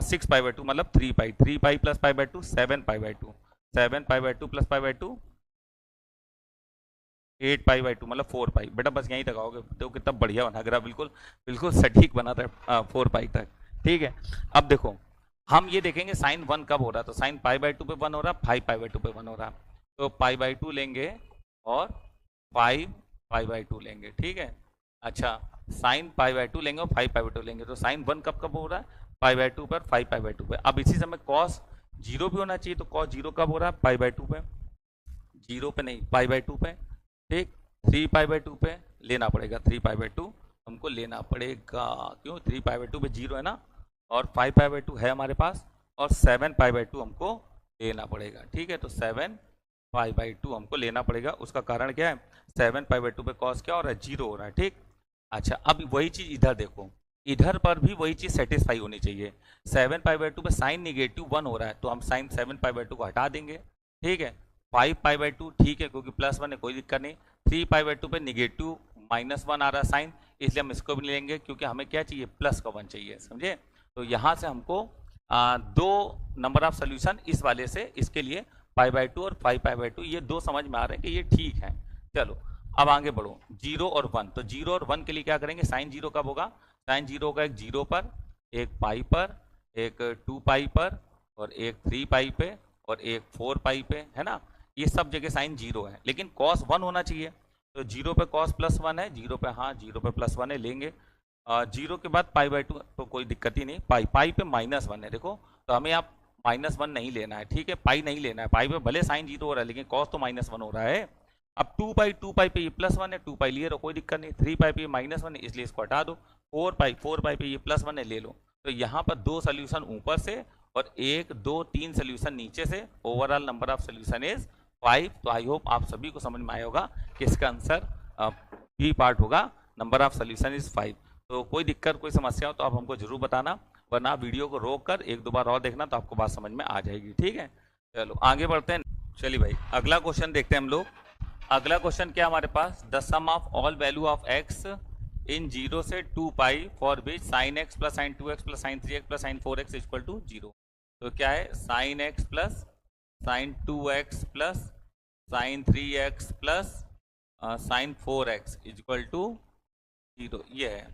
6π/2 मतलब 3 पाई, 3 पाई प्लस π/2 7π/2, 7π/2 प्लस π/2 8π/2 मतलब 4 पाई। बेटा बस यहीं तक आओगे, देखो कितना बढ़िया बना ग्राफ, बिल्कुल बिल्कुल सटीक बना था 4 पाई तक, ठीक है। अब देखो हम ये देखेंगे साइन 1 कब हो रहा है। तो साइन π/2 पे 1 हो रहा है, 5π/2 पे 1 हो रहा है, तो π/2 लेंगे और 5π/2 लेंगे, ठीक है। अच्छा साइन π/2 लेंगे और 5π/2 लेंगे, तो साइन 1 कब कब हो रहा है, π/2 पर 5π/2 पे। अब इसी समय कॉस 0 भी होना चाहिए, तो कॉस 0 कब हो रहा है, π/2 पे, 0 पे नहीं π/2 पे, ठीक। 3π/2 पे लेना पड़ेगा, 3π/2 हमको लेना पड़ेगा, क्यों 3π/2 पे 0 है ना, और 5π/2 है हमारे पास, और 7π/2 हमको लेना पड़ेगा, ठीक है। तो 7π/2 हमको लेना पड़ेगा। उसका कारण क्या है, 7π/2 पे कॉस क्या हो रहा है, 0 हो रहा है, ठीक। अच्छा अब वही चीज इधर देखो, इधर पर भी वही चीज सेटिस्फाई होनी चाहिए। 7π/2 पे साइन -1 हो रहा है, तो हम साइन 7π/2 को हटा देंगे, ठीक है। 5π/2 ठीक है, क्योंकि +1 है कोई दिक्कत नहीं। 3π/2 पे निगेटिव -1 आ रहा है साइन, इसलिए हम इसको भी लेंगे, क्योंकि हमें क्या चाहिए, प्लस का 1 चाहिए, समझे। तो यहाँ से हमको दो नंबर ऑफ सोल्यूशन इस वाले से, इसके लिए π/2 और 5π/2 ये दो समझ में आ रहे हैं कि ये ठीक है। चलो अब आगे बढ़ो, 0 और 1। तो 0 और 1 के लिए क्या करेंगे, साइन 0 कब होगा, साइन 0 होगा एक 0 पर, एक पाई पर, एक 2 पाई पर, और एक 3 पाई पे, और एक 4 पाई पे, है ना। ये सब जगह साइन 0 है, लेकिन कॉस 1 होना चाहिए। तो 0 पे कॉस +1 है, 0 पे, हाँ 0 पे +1 है, लेंगे। 0 के बाद π/2 तो कोई दिक्कत ही नहीं, पाई पे -1 है, देखो तो हमें आप -1 नहीं लेना है, ठीक है, पाई नहीं लेना है। पाई पे भले साइन 0 हो रहा है, लेकिन कॉस तो -1 हो रहा है। अब 2 पाई पे ये +1 है, 2 पाई लिए रहो कोई दिक्कत नहीं, 3 पाई पे -1 है, इसलिए इसको हटा दो, 4 पाई पे ये +1 है, ले लो। तो यहाँ पर 2 सोल्यूशन ऊपर से और 1 2 3 सोल्यूशन नीचे से, overall number of solution is 5। तो आई होप आप सभी को समझ में आया होगा कि इसका आंसर बी पार्ट होगा, नंबर ऑफ सोल्यूशन इज 5। तो कोई दिक्कत कोई समस्या हो तो आप हमको जरूर बताना, वरना वीडियो को रोक कर 1-2 बार और देखना तो आपको बात समझ में आ जाएगी। ठीक है, चलो आगे बढ़ते हैं। चलिए भाई अगला क्वेश्चन देखते हैं हम लोग। अगला क्वेश्चन क्या हमारे पास, the sum of all value of x in 0 से 2 pi for which sine x plus sine 2x plus sine 3x plus sine 4x equal to 0। तो क्या है, sine x plus sine 2x plus sine 3x plus sine 4x equal to 0, ये है।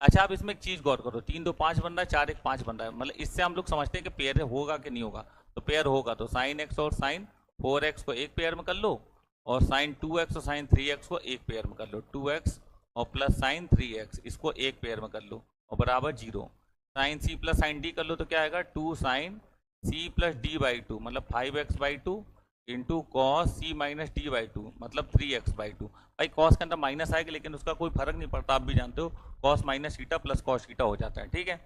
अच्छा आप इसमें एक चीज गौर करो, 3 2 5 बन रहा है, 4 1 5 बन रहा है, मतलब इससे हम लोग समझते हैं कि पेयर होगा कि नहीं होगा। तो पेयर होगा तो साइन एक्स और साइन 4x को एक पेयर में कर लो, और साइन 2x और साइन 3x को एक पेयर में कर लो, 2x और प्लस साइन 3x इसको एक पेयर में कर लो और बराबर 0। Sine C plus sine D कर लो तो क्या आएगा, 2 sine C plus D by 2 मतलब 5x/2 into cos C minus D by 2 मतलब 3x/2। भाई कॉस के अंदर माइनस आएगा लेकिन उसका कोई फर्क नहीं पड़ता, आप भी जानते हो cos minus theta plus cos theta हो जाता है। ठीक है,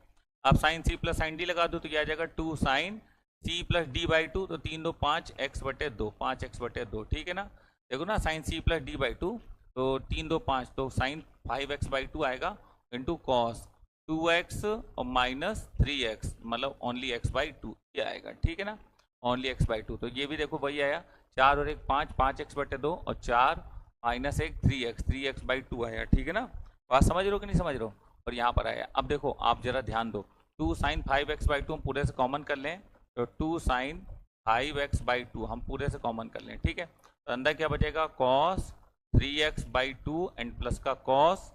अब sine C plus sine D लगा दो तो क्या आ जाएगा, 2 sine C plus D by 2, तो 3 2 5x/2 5x/2। ठीक है ना, देखो ना sine C plus D by 2 तो 3 2 5 तो साइन 5x/2 आएगा इंटू कॉस 2x और माइनस 3x मतलब ओनली x/2 ये आएगा। ठीक है ना, ओनली x/2। तो ये भी देखो वही आया, 4 और 1 5 5x/2 और 4 माइनस 1 3x आया। ठीक है ना, बात समझ रहे हो कि नहीं समझ रहे हो। और यहाँ पर आया, अब देखो आप जरा ध्यान दो, 2 साइन 5x/2 हम पूरे से कॉमन कर लें तो 2 साइन 5x/2 हम पूरे से कॉमन कर लें। ठीक है, तो अंदर क्या बचेगा, कॉस 3x/2 एंड प्लस का कॉस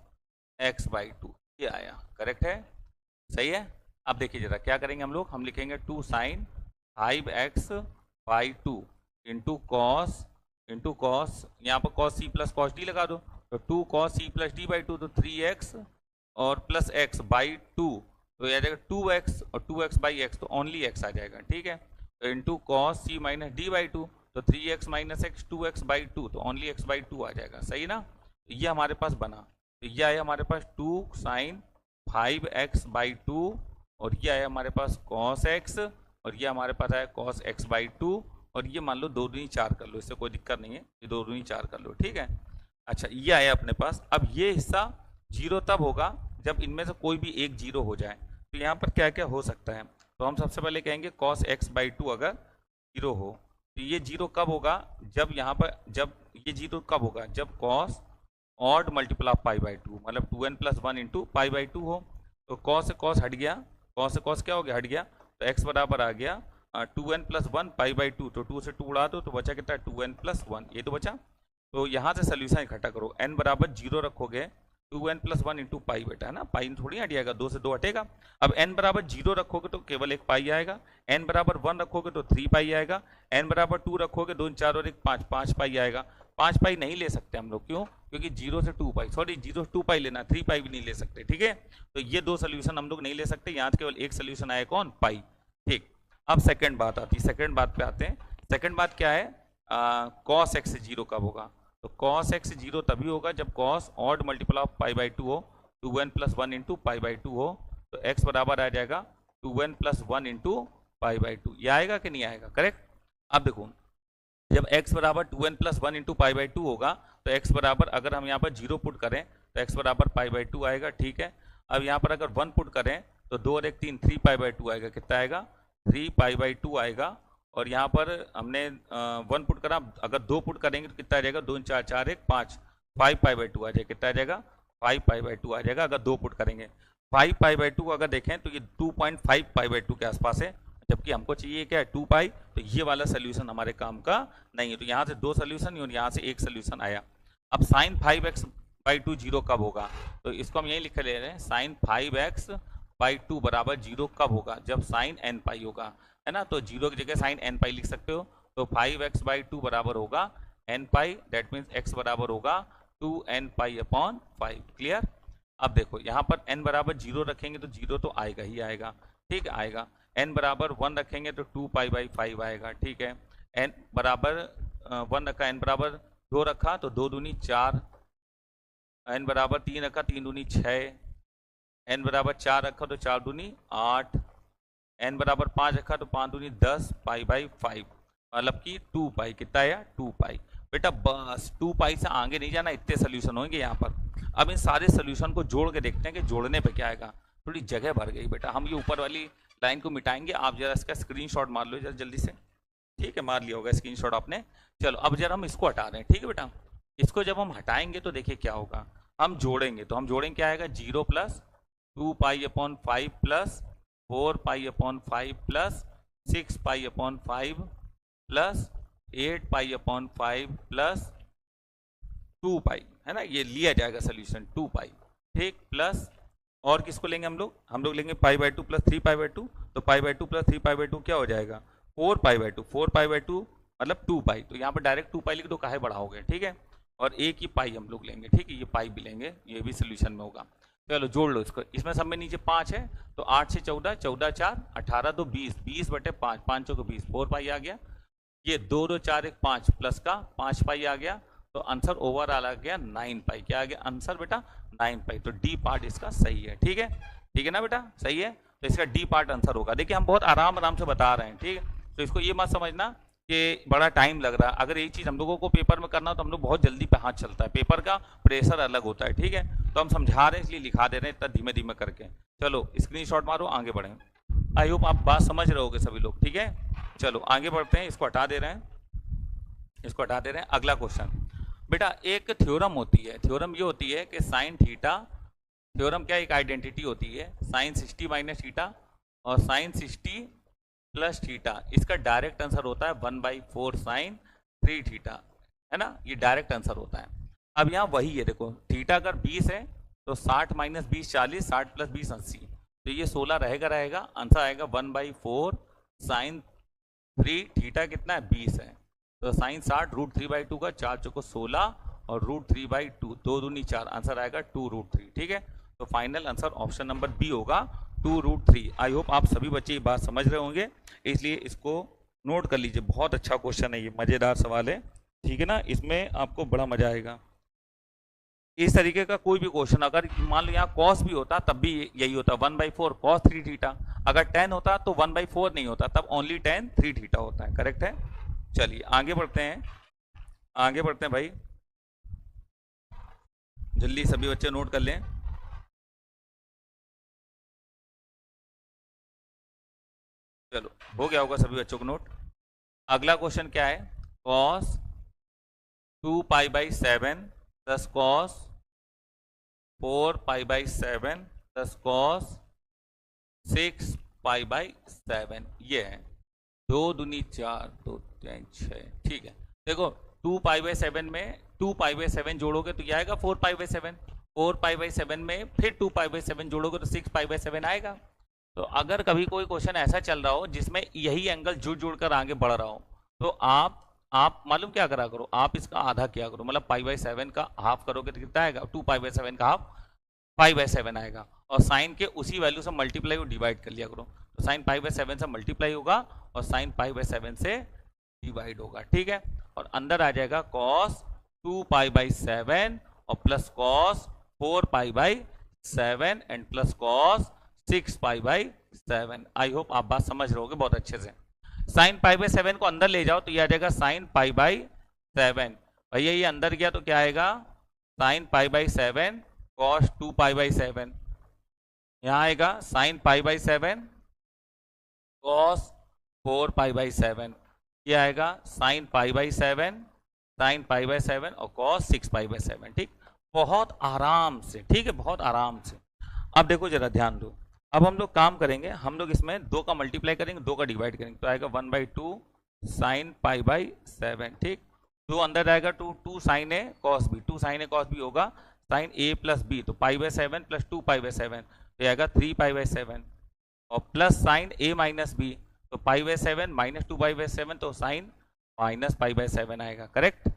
x/2 ये आया। करेक्ट है, सही है। अब देखिए जरा क्या करेंगे हम लोग, हम लिखेंगे 2 साइन 5x/2 इंटू कॉस यहाँ पर cos C plus cos D लगा दो, तो 2 cos C plus D by 2 तो 3x और प्लस x/2 तो आ जाएगा 2x और 2x/x तो ओनली x आ जाएगा। ठीक है, तो into cos C minus D by 2 तो 3x माइनस एक्स 2x/2 तो ओनली x/2 आ जाएगा। सही ना, तो ये हमारे पास बना। तो ये आया हमारे पास 2 साइन 5x/2 और ये आया हमारे पास cos x और ये हमारे पास आया cos x/2 और ये मान लो 2 दूनी 4 कर लो, इससे कोई दिक्कत नहीं है, ये 2 दूनी 4 कर लो। ठीक है, अच्छा ये आया अपने पास। अब ये हिस्सा 0 तब होगा जब इनमें से कोई भी एक 0 हो जाए। तो यहाँ पर क्या क्या हो सकता है, तो हम सबसे पहले कहेंगे cos x/2 अगर 0 हो तो ये 0 कब होगा, जब यहाँ पर जब ये 0 कब होगा, जब cos ऑड मल्टीपल ऑफ π/2 मतलब 2n+1 इंटू π/2 हो। तो cos से cos हट गया, cos से cos क्या हो गया, हट गया, तो x बराबर आ गया 2n+1 π/2 तो 2 से 2 उड़ा दो तो बचा कितना, 2n+1 ये तो बचा। तो यहाँ से सोल्यूशन इकट्ठा करो, n बराबर 0 रखोगे 2n+1 इंटू पाई बेटा है ना, पाई थोड़ी हट जाएगा, 2 से 2 हटेगा। अब n बराबर 0 रखोगे तो केवल 1 पाई आएगा, n बराबर 1 रखोगे तो 3 पाई आएगा, n बराबर 2 रखोगे 2 4 और 1 5 5 पाई आएगा। 5 पाई नहीं ले सकते हम लोग, क्यों, क्योंकि 0 से 2 पाई, सॉरी 0 से 2 पाई लेना, 3 पाई भी नहीं ले सकते। ठीक है, तो ये 2 सोल्यूशन हम लोग नहीं ले सकते, यहाँ से केवल एक सोल्यूशन आया, कौन, पाई। ठीक, अब सेकेंड बात आती है, सेकेंड बात पे आते हैं। सेकेंड बात क्या है, cos x 0 कब होगा, तो cos x 0 तभी होगा जब cos ऑड मल्टीपल ऑफ π/2 हो, 2n+1 इंटू π/2 हो, तो x बराबर आ जाएगा 2n+1 इंटू π/2, ये आएगा कि नहीं आएगा, करेक्ट। अब देखो जब x बराबर 2n+1 इंटू π/2 होगा तो x बराबर अगर हम यहाँ पर 0 पुट करें तो x बराबर π/2 आएगा। ठीक है, अब यहाँ पर अगर 1 पुट करें तो 2 और 1 3 3 π/2 आएगा, कितना आएगा, 3 π/2 आएगा। और यहाँ पर हमने 1 पुट करा, अगर 2 पुट करेंगे तो कितना आ जाएगा, 2 4 4 1 5 5 π/2 आ जाएगा, कितना आ जाएगा, 5 π/2 आ जाएगा अगर 2 पुट करेंगे। 5 π/2 अगर देखें तो ये 2.5 π/2 के आसपास है, जबकि हमको चाहिए क्या है 2 पाई, तो ये वाला सोल्यूशन हमारे काम का नहीं है। तो यहाँ से 2 सोल्यूशन और यहाँ से 1 सोल्यूशन आया। अब साइन 5x/2 0 कब होगा, तो इसको हम यही लिख ले रहे हैं, साइन 5x/2 बराबर 0 कब होगा, जब साइन n पाई होगा, है ना। तो 0 की जगह साइन n पाई लिख सकते हो, तो 5x/2 बराबर होगा n pi, that means x बराबर होगा 2n पाई/5। क्लियर। अब देखो यहाँ पर n बराबर 0 रखेंगे तो 0 तो आएगा ही आएगा, ठीक है, आएगा। n बराबर 1 रखेंगे तो 2 पाई/5 आएगा, ठीक है। n बराबर 1 रखा, n बराबर 2 रखा तो 2 दूनी 4, n बराबर 3 रखा, 3 दूनी 6, n बराबर 4 रखा तो 4 दूनी 8, n बराबर 5 रखा तो 5 दूनी 10 पाई बाई 5, मतलब कि 2 पाई कितना आया 2 पाई। बेटा बस 2 पाई से आगे नहीं जाना, इतने सोल्यूशन होंगे यहाँ पर। अब इन सारे सोल्यूशन को जोड़ के देखते हैं कि जोड़ने पे क्या आएगा। थोड़ी जगह भर गई बेटा, हम ये ऊपर वाली लाइन को मिटाएंगे। आप जरा इसका स्क्रीनशॉट मार लो जरा जल्दी से, ठीक है, मार लिया होगा स्क्रीनशॉट आपने। चलो अब जरा हम इसको हटा रहे हैं, ठीक है बेटा। इसको जब हम हटाएंगे तो देखिए क्या होगा, हम जोड़ेंगे तो हम जोड़ेंगे क्या आएगा 0 plus 2 pi upon 5 plus 4 pi upon 5 plus 6 pi upon 5 plus 8 pi upon 5 plus 2 पाई, है ना, ये लिया जाएगा सोल्यूशन 2 पाई, ठीक। प्लस और किसको लेंगे हम लोग लेंगे pi by 2 plus 3 pi by 2, तो pi by 2 plus 3 pi by 2 क्या हो जाएगा 4 पाई बाई 2, 4 पाई बाई 2 मतलब 2 पाई, तो यहाँ पर डायरेक्ट 2 पाई लिख दो, काहे बढ़ाओगे, ठीक है। और एक ही पाई हम लोग लेंगे, ठीक है, ये पाई भी लेंगे, ये भी सोल्यूशन में होगा। चलो जोड़ लो इसको, इसमें सब में नीचे 5 है तो 8 से 14, 14 4 18 तो 20, 20 बटे 5, 5 चौको 20, 4 पाई आ गया। ये 2 2 4 1 5 प्लस का 5 पाई आ गया, तो आंसर ओवरऑल आ गया 9 पाई। क्या आ गया आंसर बेटा 9 पाई, तो डी पार्ट इसका सही है, ठीक है, ठीक है ना बेटा, सही है। तो इसका डी पार्ट आंसर होगा। देखिए हम बहुत आराम से बता रहे हैं, ठीक है, तो इसको ये मत समझना कि बड़ा टाइम लग रहा है। अगर यही चीज़ हम लोगों को पेपर में करना हो तो हम लोग बहुत जल्दी पे हाथ चलता है, पेपर का प्रेशर अलग होता है, ठीक है। तो हम समझा रहे हैं इसलिए लिखा दे रहे हैं इतना धीमे धीमे करके। चलो स्क्रीनशॉट मारो, आगे बढ़ें। आई होप आप बात समझ रहे होगे सभी लोग, ठीक है। चलो आगे बढ़ते हैं, इसको हटा दे रहे हैं, इसको हटा दे रहे हैं। अगला क्वेश्चन बेटा, एक थ्योरम होती है, थ्योरम ये होती है कि साइन थीटा, थ्योरम क्या एक आइडेंटिटी होती है, साइन 60 माइनस थीटा और साइन 60 प्लस थीटा, इसका डायरेक्ट आंसर होता है 1/4 साइन 3 थीटा, है ना, ये डायरेक्ट आंसर होता है। अब यहाँ वही है, देखो थीटा अगर 20 है तो 60 माइनस 20 40, 60 प्लस 20 80, तो ये 16 रहेगा, आंसर आएगा 1/4 साइन 3 थीटा कितना है 20 है, तो साइन 60 √3/2 का 4 चौको 16 और √3/2, 2 दूनी 4, आंसर आएगा 2√3, ठीक है। तो final answer option number B होगा 2√3। आई होप आप सभी बच्चे ये बात समझ रहे होंगे, इसलिए इसको नोट कर लीजिए। बहुत अच्छा क्वेश्चन है ये, मज़ेदार सवाल है, ठीक है ना, इसमें आपको बड़ा मजा आएगा। इस तरीके का कोई भी क्वेश्चन अगर मान लो यहाँ कॉस भी होता तब भी यही होता 1/4 कॉस 3 थीटा, अगर 10 होता तो 1/4 नहीं होता, तब ओनली 10 3 थीटा होता है, करेक्ट है। चलिए आगे बढ़ते हैं, आगे बढ़ते हैं भाई, जल्दी सभी बच्चे नोट कर लें। चलो हो गया होगा सभी बच्चों को नोट। अगला क्वेश्चन क्या है, cos 2π/7 plus cos 4π/7 plus cos 6π/7, ये है 2 दूनी 4 2 3 6, ठीक है। देखो 2π/7 में 2π/7 जोड़ोगे तो ये आएगा 4π/7, 4π/7 में फिर 2π/7 जोड़ोगे तो 6π/7 आएगा। तो अगर कभी कोई क्वेश्चन ऐसा चल रहा हो जिसमें यही एंगल जुड़ जुड़ कर आगे बढ़ रहा हो, तो आप मालूम क्या करा करो, आप इसका आधा किया करो, मतलब π/7 का हाफ करोगे तो कितना आएगा 2π/7 का हाफ 5/7 आएगा, और साइन के उसी वैल्यू से मल्टीप्लाई और डिवाइड कर लिया करो, तो साइन π/7 से मल्टीप्लाई होगा और साइन π/7 से डिवाइड होगा, ठीक है। और अंदर आ जाएगा कॉस 2π/7 और plus cos 4π/7 and plus cos 6π/7। I hope आप बात समझ रहे होगे बहुत अच्छे से। साइन π/7 को अंदर ले जाओ तो ये आ जाएगा साइन π/7, भैया ये अंदर गया तो क्या आएगा साइन π/7 कॉस 2π/7, यहाँ आएगा साइन π/7 कॉस 4π/7, ये आएगा साइन π/7 साइन π/7 और कॉस 6π/7, ठीक, बहुत आराम से, ठीक है, बहुत आराम से। अब देखो जरा ध्यान दो, अब हम लोग काम करेंगे, हम लोग इसमें 2 का मल्टीप्लाई करेंगे, 2 का डिवाइड करेंगे, तो आएगा 1/2 साइन π/7, ठीक, 2 अंदर आएगा 2 sign A cos B, 2 sign A cos B होगा साइन ए प्लस बी, तो π/7 प्लस 2π/7 तो आएगा 3π/7, और प्लस साइन ए माइनस बी, तो π/7 माइनस 2π/7 तो साइन माइनस π/7 आएगा, करेक्ट।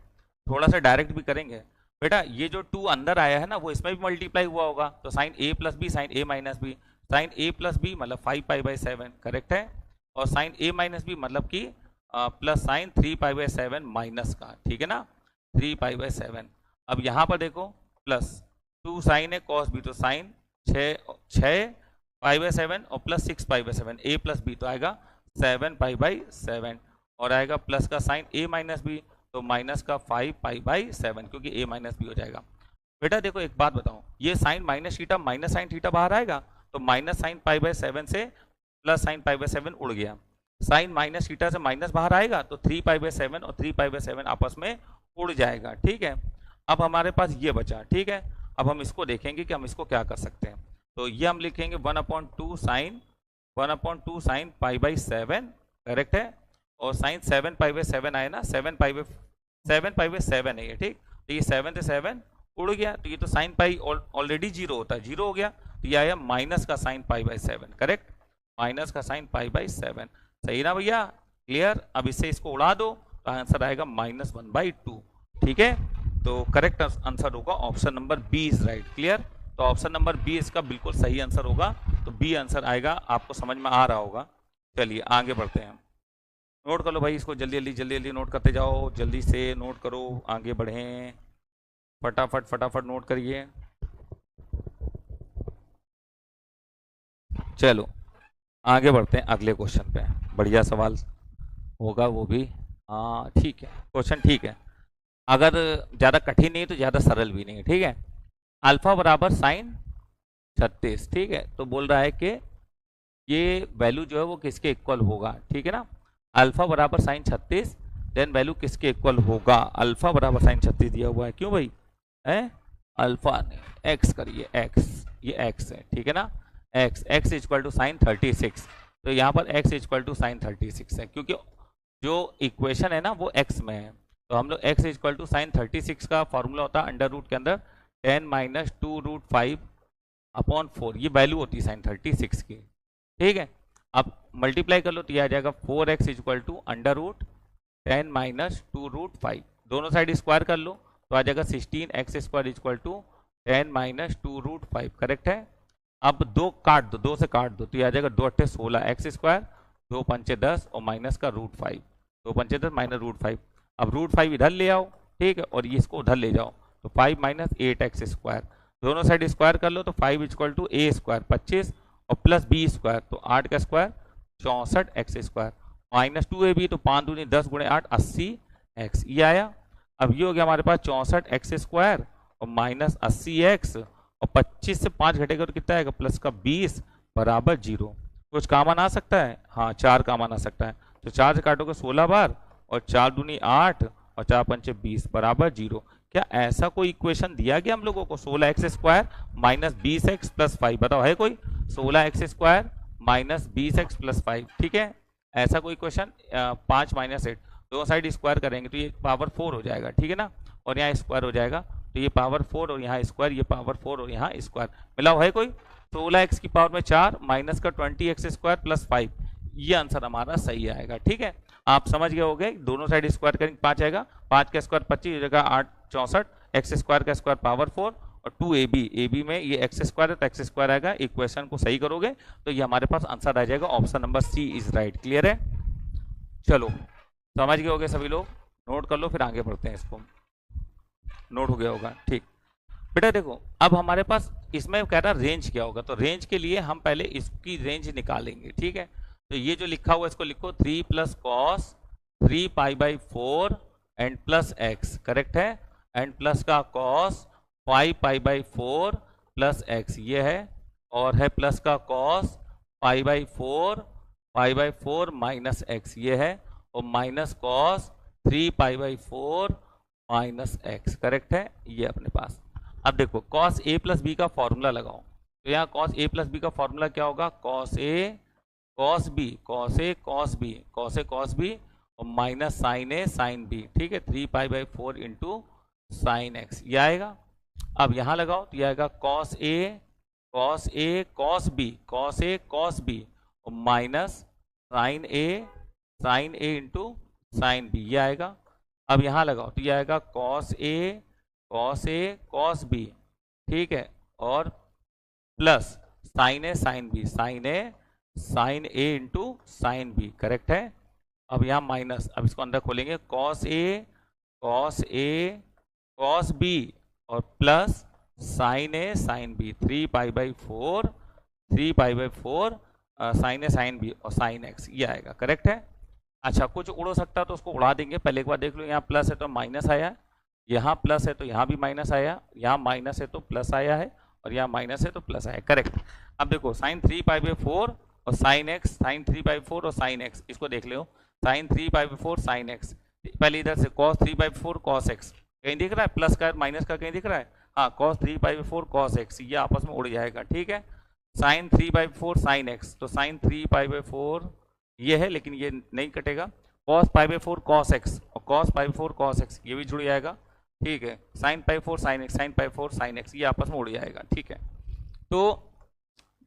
थोड़ा सा डायरेक्ट भी करेंगे बेटा, ये जो 2 अंदर आया है ना वो इसमें भी मल्टीप्लाई हुआ होगा, तो साइन ए प्लस बी साइन ए माइनस बी, साइन ए प्लस बी मतलब 5π/7, करेक्ट है, और साइन ए माइनस बी मतलब कि प्लस साइन 3π/7 माइनस का, ठीक है ना, 3π/7। अब यहाँ पर देखो प्लस 2 साइन है कॉस बी, तो साइन छः पाई बाई 7 और plus 6 pi by 7, A plus B तो आएगा 7 पाई बाई 7, और आएगा प्लस का साइन ए माइनस बी तो माइनस का 5 पाई बाई 7, क्योंकि ए माइनस बी हो जाएगा। बेटा देखो एक बात बताओ, ये sine minus theta minus sine theta बाहर आएगा, तो माइनस साइन पाई बाई 7 से प्लस साइन पाई बाई 7 उड़ गया। साइन माइनस थीटा से माइनस बाहर आएगा तो 3 पाई बाई 7 और 3 पाई बाई 7 आपस में उड़ जाएगा। ठीक है, अब हमारे पास ये बचा। ठीक है, अब हम इसको देखेंगे कि हम इसको क्या कर सकते हैं। तो ये हम लिखेंगे 1/2 साइन पाई बाई 7, करेक्ट है, और साइन 7 पाई बाई 7 आए ना, 7 पाई बाई 7 है ये। ठीक, तो ये 7 से 7 उड़ गया, तो ये तो साइन पाई ऑलरेडी 0 होता है, 0 हो गया, तो ये आया माइनस का sign pi by 7, correct, minus का साइन पाई बाई 7। सही ना भैया, क्लियर। अब इससे इसको उड़ा दो तो आंसर आएगा -1/2। ठीक है, तो करेक्ट आंसर होगा option number B is right. Clear, तो ऑप्शन नंबर बी इसका बिल्कुल सही आंसर होगा, तो बी आंसर आएगा। आपको समझ में आ रहा होगा। चलिए आगे बढ़ते हैं, नोट कर लो भाई इसको, जल्दी जल्दी नोट करते जाओ, जल्दी से नोट करो, आगे बढ़ें, फटाफट नोट करिए। चलो आगे बढ़ते हैं अगले क्वेश्चन पे, बढ़िया सवाल होगा वो भी। हाँ ठीक है, क्वेश्चन ठीक है, अगर ज़्यादा कठिन नहीं तो ज़्यादा सरल भी नहीं। ठीक है, अल्फा बराबर साइन 36। ठीक है, तो बोल रहा है कि ये वैल्यू जो है वो किसके इक्वल होगा। ठीक है ना, अल्फा बराबर साइन 36, देन वैल्यू किसके इक्वल होगा। अल्फा बराबर साइन 36 दिया हुआ है, क्यों भाई है, अल्फा ने एक्स करिए, एक्स, ये एक्स है। ठीक है ना, एक्स इक्वल टू साइन 36, तो यहाँ पर एक्स इक्वल टू साइन 36 है, क्योंकि जो इक्वेशन है ना वो एक्स में है, तो हम लोग एक्स इक्वल टू साइन 36 का फॉर्मूला होता है अंडर रूट के अंदर 10 - 2√5/4, ये वैल्यू होती है साइन 36 की। ठीक है, अब मल्टीप्लाई कर लो तो ये आ जाएगा 4x equal to under root 10 - 2√5, दोनों साइड स्क्वायर कर लो तो आ जाएगा 16x² इक्वल टू 10 - 2√5, करेक्ट है। अब दो काट दो, दो से काट दो तो ये आ जाएगा 2 × 16 x², 2 × 5 10 और माइनस का √5, 2 × 5 10 माइनस √5। अब √5 इधर ले आओ, ठीक है, और ये इसको उधर ले जाओ तो 5 - 8x², दोनों साइड स्क्वायर कर लो तो 5 इक्वल टू a² 25 और प्लस b² तो 8 का स्क्वायर 64x², माइनस 2ab तो 5 दूनी 10 × 8 80x, ये आया। अब ये हो गया हमारे पास 64x² और माइनस 80x, और 25 से 5 घटेगा तो कितना आएगा, प्लस का 20 बराबर 0। कुछ कॉमन आ सकता है, हाँ 4 कॉमन आ सकता है, तो 4 से काटोगे 16 बार और 4 दूनी 8 और 4 पंचे 20 बराबर 0। क्या ऐसा कोई इक्वेशन दिया गया हम लोगों को, 16x² माइनस 20x प्लस 5, बताओ है कोई 16x² माइनस 20x प्लस 5। ठीक है, ऐसा कोई क्वेश्चन 5 - 8, दोनों साइड स्क्वायर करेंगे तो ये पावर 4 हो जाएगा। ठीक है ना, और यहाँ स्क्वायर हो जाएगा तो ये पावर 4 और यहाँ स्क्वायर, ये पावर 4 और यहाँ स्क्वायर, मिला हुआ है कोई 16x की पावर में 4 माइनस का 20x² प्लस 5, ये आंसर हमारा सही आएगा। ठीक है, आप समझ गए होंगे, दोनों साइड स्क्वायर करेंगे 5 आएगा, 5 का स्क्वायर 25 हो जाएगा 8 64, x² का स्क्वायर पावर 4 और 2ab में ये x² है तो x² आएगा। इक्वेशन को सही करोगे तो ये हमारे पास आंसर आ जाएगा, option number C is right. Clear है, चलो समझ गए होंगे सभी लोग, नोट कर लो फिर आगे बढ़ते हैं, इसको नोट हो गया होगा। ठीक बेटा देखो, अब हमारे पास इसमें कह रहा रेंज क्या होगा, तो रेंज के लिए हम पहले इसकी रेंज निकालेंगे। ठीक है, तो ये जो लिखा हुआ है इसको लिखो 3 + cos 3π/4 and plus x, correct है, एंड प्लस का cos 5π/4 प्लस x, ये है, और है प्लस का cos π/4 माइनस x, ये है, और minus cos 3π/4 minus x, correct है, ये अपने पास। अब देखो cos a + b का फॉर्मूला लगाओ, तो यहाँ cos a + b का फॉर्मूला क्या होगा, cos a cos b cos a cos b cos a cos b और minus sine a sine b। ठीक है, 3π/4 इंटू साइन x, ये आएगा। अब यहाँ लगाओ तो ये आएगा cos a cos b और minus sine a into sine b, ये आएगा। अब यहाँ लगाओ तो ये आएगा cos a cos b, ठीक है, और plus sine a sine a into sine b, correct है। अब यहाँ माइनस, अब इसको अंदर खोलेंगे cos a cos b और plus sine A sine B, 3 pi by 4, 3 pi by 4 sine A sine B और साइन एक्स, ये आएगा। करेक्ट है। अच्छा, कुछ उड़ सकता तो उसको उड़ा देंगे। पहले एक बार देख लो, यहाँ प्लस है तो माइनस आया, यहाँ प्लस है तो यहाँ भी माइनस आया, यहाँ माइनस है तो प्लस आया है, और यहाँ माइनस है तो प्लस आया। करेक्ट। अब देखो साइन 3 पाई बाई 4 और साइन एक्स, साइन 3 पाई 4 और साइन एक्स, इसको देख लो, sine 3 pi by 4 sine x. पहले इधर से कॉस 3 बाई 4 कॉस एक्स, कहीं दिख रहा है प्लस का माइनस का, कहीं दिख रहा है? हाँ, cos 3 pi by 4 cos x, ये आपस में उड़ जाएगा। ठीक है। साइन 3 बाई 4 साइन एक्स, तो साइन 3 पाई बाई 4 ये है, लेकिन ये नहीं कटेगा। Cos pi by 4 cos x और कॉस पाई4 कॉस एक्स, ये भी जुड़ जाएगा। ठीक है। Sine pi 4 sine x, sine pi 4 sine x, ये आपस में उड़ जाएगा। ठीक है। तो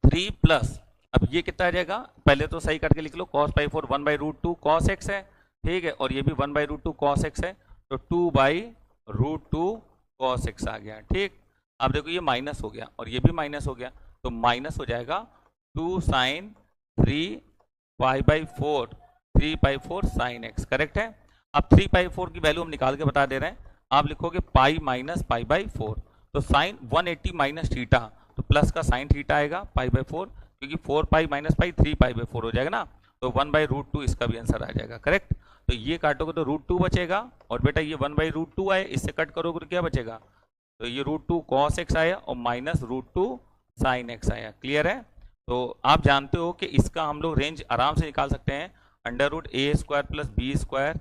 3 प्लस, अब ये कितना आ जाएगा, पहले तो सही करके लिख लो, कॉस पाई 4 1/√2 कॉस एक्स है। ठीक है। और ये भी 1/√2 कॉस एक्स है, तो 2/√2 कॉस एक्स आ गया। ठीक। अब देखो ये माइनस हो गया और ये भी माइनस हो गया, तो माइनस हो जाएगा 2 sine 3 pi by 4, 3 pi 4 sine x. Correct है। अब 3 पाई 4 की वैल्यू हम निकाल के बता दे रहे हैं। आप लिखोगे पाई माइनस पाई/4, तो साइन 180 माइनस थीटा, तो प्लस का साइन थीटा आएगा पाई/4, क्योंकि 4 पाई माइनस पाई 3 पाई/4 हो जाएगा ना, तो 1/√2 इसका भी आंसर आ जाएगा। करेक्ट। तो ये काटोगे तो √2 बचेगा, और बेटा ये 1/√2 आए, इससे कट करोगे तो क्या बचेगा, तो ये √2 कॉस एक्स आया और माइनस √2 साइन एक्स आया। क्लियर है। तो आप जानते हो कि इसका हम लोग रेंज आराम से निकाल सकते हैं, √a² प्लस b²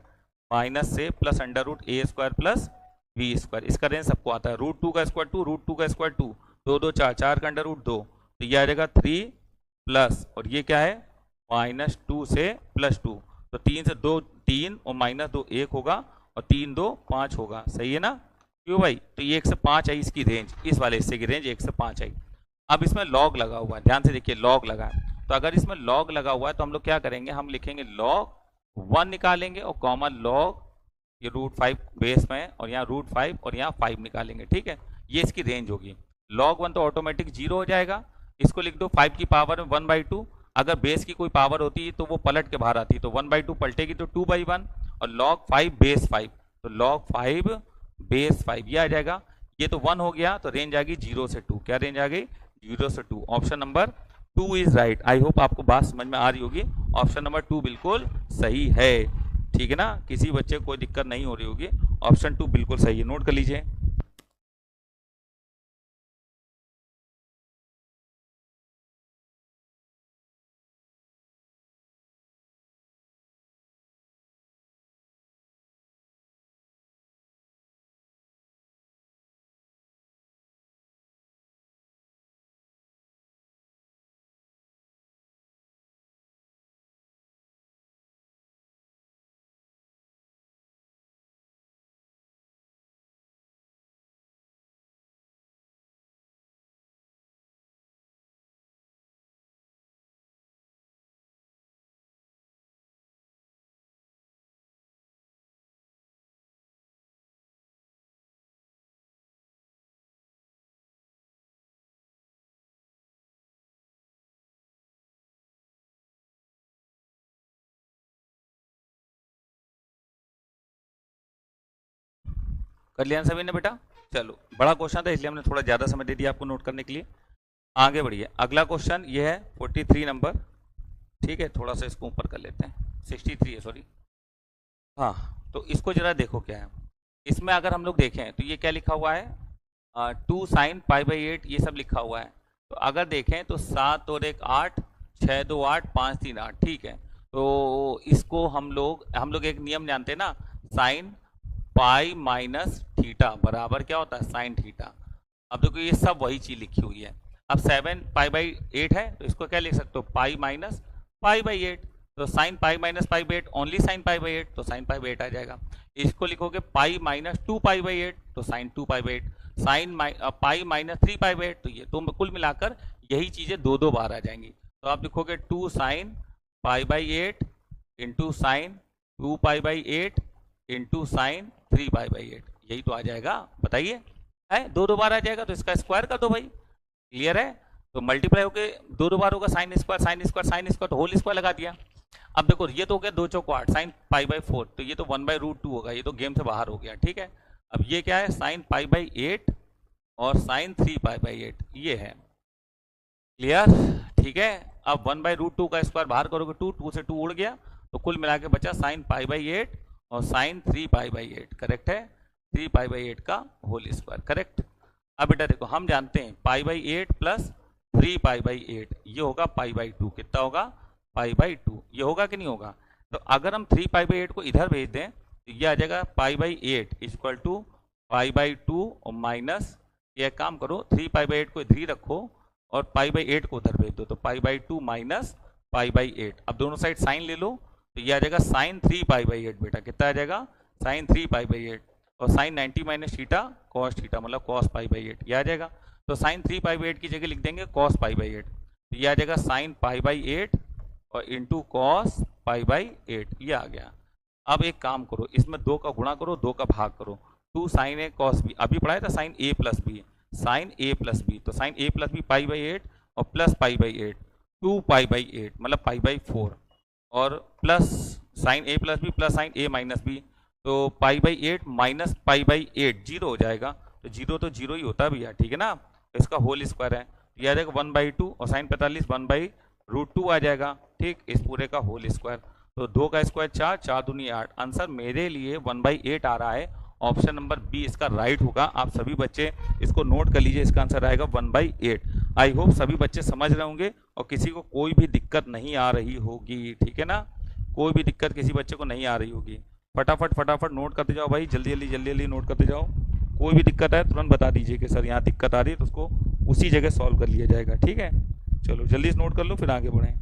माइनस से प्लस √a² प्लस b², इसका रेंज सबको आता है। √2 का स्क्वायर 2, √2 का स्क्वायर 2, 2 2 4, 4 का √2, तो ये आ जाएगा 3 प्लस, और ये क्या है -2 से +2, तो 3 से 2 3 और -2 1 होगा, और 3 2 5 होगा। सही है ना? क्यों भाई? तो ये 1 से 5 आई इसकी रेंज, इस वाले हिस्से की रेंज 1 से 5 आई। अब इसमें लॉग लगा हुआ है, ध्यान से देखिए, लॉग लगा है। तो अगर इसमें लॉग लगा हुआ है तो हम लोग क्या करेंगे, हम लिखेंगे लॉग 1 निकालेंगे और कॉमा लॉग, ये √5 बेस में, और यहाँ √5 और यहाँ 5 निकालेंगे। ठीक है। ये इसकी रेंज होगी। log 1 तो ऑटोमेटिक 0 हो जाएगा, इसको लिख दो 5 की पावर में 1/2। अगर बेस की कोई पावर होती है तो वो पलट के बाहर आती है, तो 1/2 पलटेगी तो 2/1, और log 5 बेस 5, तो log 5 बेस 5 ये आ जाएगा। ये तो 1 हो गया, तो रेंज आ गई 0 से 2। क्या रेंज आ गई? 0 से 2। Option number 2 is right. I hope आपको बात समझ में आ रही होगी। ऑप्शन नंबर 2 बिल्कुल सही है। ठीक है ना? किसी बच्चे को कोई दिक्कत नहीं हो रही होगी, ऑप्शन 2 बिल्कुल सही है, नोट कर लीजिए। कर लिया सभी ने बेटा? चलो, बड़ा क्वेश्चन था इसलिए हमने थोड़ा ज़्यादा समय दे दिया आपको नोट करने के लिए। आगे बढ़िए। अगला क्वेश्चन ये है 43 नंबर। ठीक है, थोड़ा सा इसको ऊपर कर लेते हैं, 63 है सॉरी। हाँ, तो इसको जरा देखो क्या है इसमें। अगर हम लोग देखें तो ये क्या लिखा हुआ है, 2 साइन पाई/8, ये सब लिखा हुआ है। तो अगर देखें तो 7 और 1 8, 6 2 8, 5 3 8। ठीक है। तो इसको हम लोग एक नियम जानते हैं ना, साइन पाई माइनस थीटा बराबर क्या होता है, साइन थीटा। अब देखो ये सब वही चीज लिखी हुई है। अब 7 पाई/8 है, तो इसको क्या लिख सकते हो, पाई माइनस पाई/8, तो साइन पाई माइनस पाई/8 ओनली साइन पाई/8, तो साइन पाई/8 आ जाएगा। इसको लिखोगे पाई माइनस 2 पाई/8, तो साइन 2 पाई/8, साइन पाई माइनस 3 पाई/8, तो ये तो कुल मिलाकर यही चीजें 2 बार आ जाएंगी। तो आप लिखोगे 2 साइन पाई/8 इंटू साइन 2 पाई/8 इंटू साइन 3 पाई/8, यही तो आ जाएगा। बताइए, है 2 बार आ जाएगा, तो इसका स्क्वायर कर दो भाई। क्लियर है? तो मल्टीप्लाई होके 2 बार होगा, sine square sine square sine square, तो होल स्क्वायर लगा दिया। अब देखो ये तो हो गया 2 चौक 8 साइन पाई/4, तो ये तो 1/√2 होगा, ये तो गेम से बाहर हो गया। ठीक है। अब ये क्या है, साइन पाई/8 और साइन 3π/8 ये है। क्लियर? ठीक है। अब 1/√2 का स्क्वायर बाहर करोगे 2 से 2 उड़ गया, तो कुल मिला के बचा साइन π/8 और साइन 3π/8। करेक्ट है, 3π/8 का होल स्क्वायर। करेक्ट। अब बेटा देखो, हम जानते हैं π/8 प्लस 3π/8 ये होगा π/2। कितना होगा? π/2। ये होगा कि नहीं होगा? तो अगर हम 3π/8 को इधर भेज दें तो ये आ जाएगा π/8 इक्वल टू π/2 और माइनस, ये काम करो 3π/8 को इधर ही रखो और π/8 को उधर भेज दो, तो π/2 माइनस π/8। अब दोनों साइड साइन ले लो, तो ये आ जाएगा साइन 3π/8। बेटा कितना आ जाएगा? साइन 3π/8 और sine 90 minus theta cos theta, मतलब कॉस π/8 ये आ जाएगा। तो साइन 3π/8 की जगह लिख देंगे कॉस π/8, तो ये आ जाएगा साइन π/8 और इंटू कॉस π/8 ये आ गया। अब एक काम करो, इसमें 2 का गुणा करो, 2 का भाग करो। 2 साइन ए कॉस बी, अभी पढ़ाया था साइन ए प्लस बी, साइन ए प्लस बी, तो साइन ए प्लस बी π/8 और प्लस π/8 2π/8 मतलब π/4 और प्लस साइन ए प्लस बी प्लस साइन ए माइनस बी, तो π/8 माइनस π/8 जीरो हो जाएगा। तो जीरो तो जीरो ही होता है भैया, ठीक है ना। तो इसका होल स्क्वायर है, तो यह आ जाएगा 1/2 और साइन 45 1/√2 आ जाएगा। ठीक, इस पूरे का होल स्क्वायर। तो 2 का स्क्वायर 4, 4 दूनी 8। आंसर मेरे लिए 1/8 आ रहा है। ऑप्शन नंबर बी इसका राइट होगा। आप सभी बच्चे इसको नोट कर लीजिए, इसका आंसर आएगा 1/8। आई होप सभी बच्चे समझ रहे होंगे और किसी को कोई भी दिक्कत नहीं आ रही होगी, ठीक है ना। कोई भी दिक्कत किसी बच्चे को नहीं आ रही होगी। फटाफट फटाफट नोट करते जाओ भाई, जल्दी जल्दी जल्दी जल्दी नोट करते जाओ। कोई भी दिक्कत है तुरंत बता दीजिए कि सर यहाँ दिक्कत आ रही है, तो उसको उसी जगह सॉल्व कर लिया जाएगा। ठीक है, चलो जल्दी से नोट कर लो फिर आगे बढ़ें।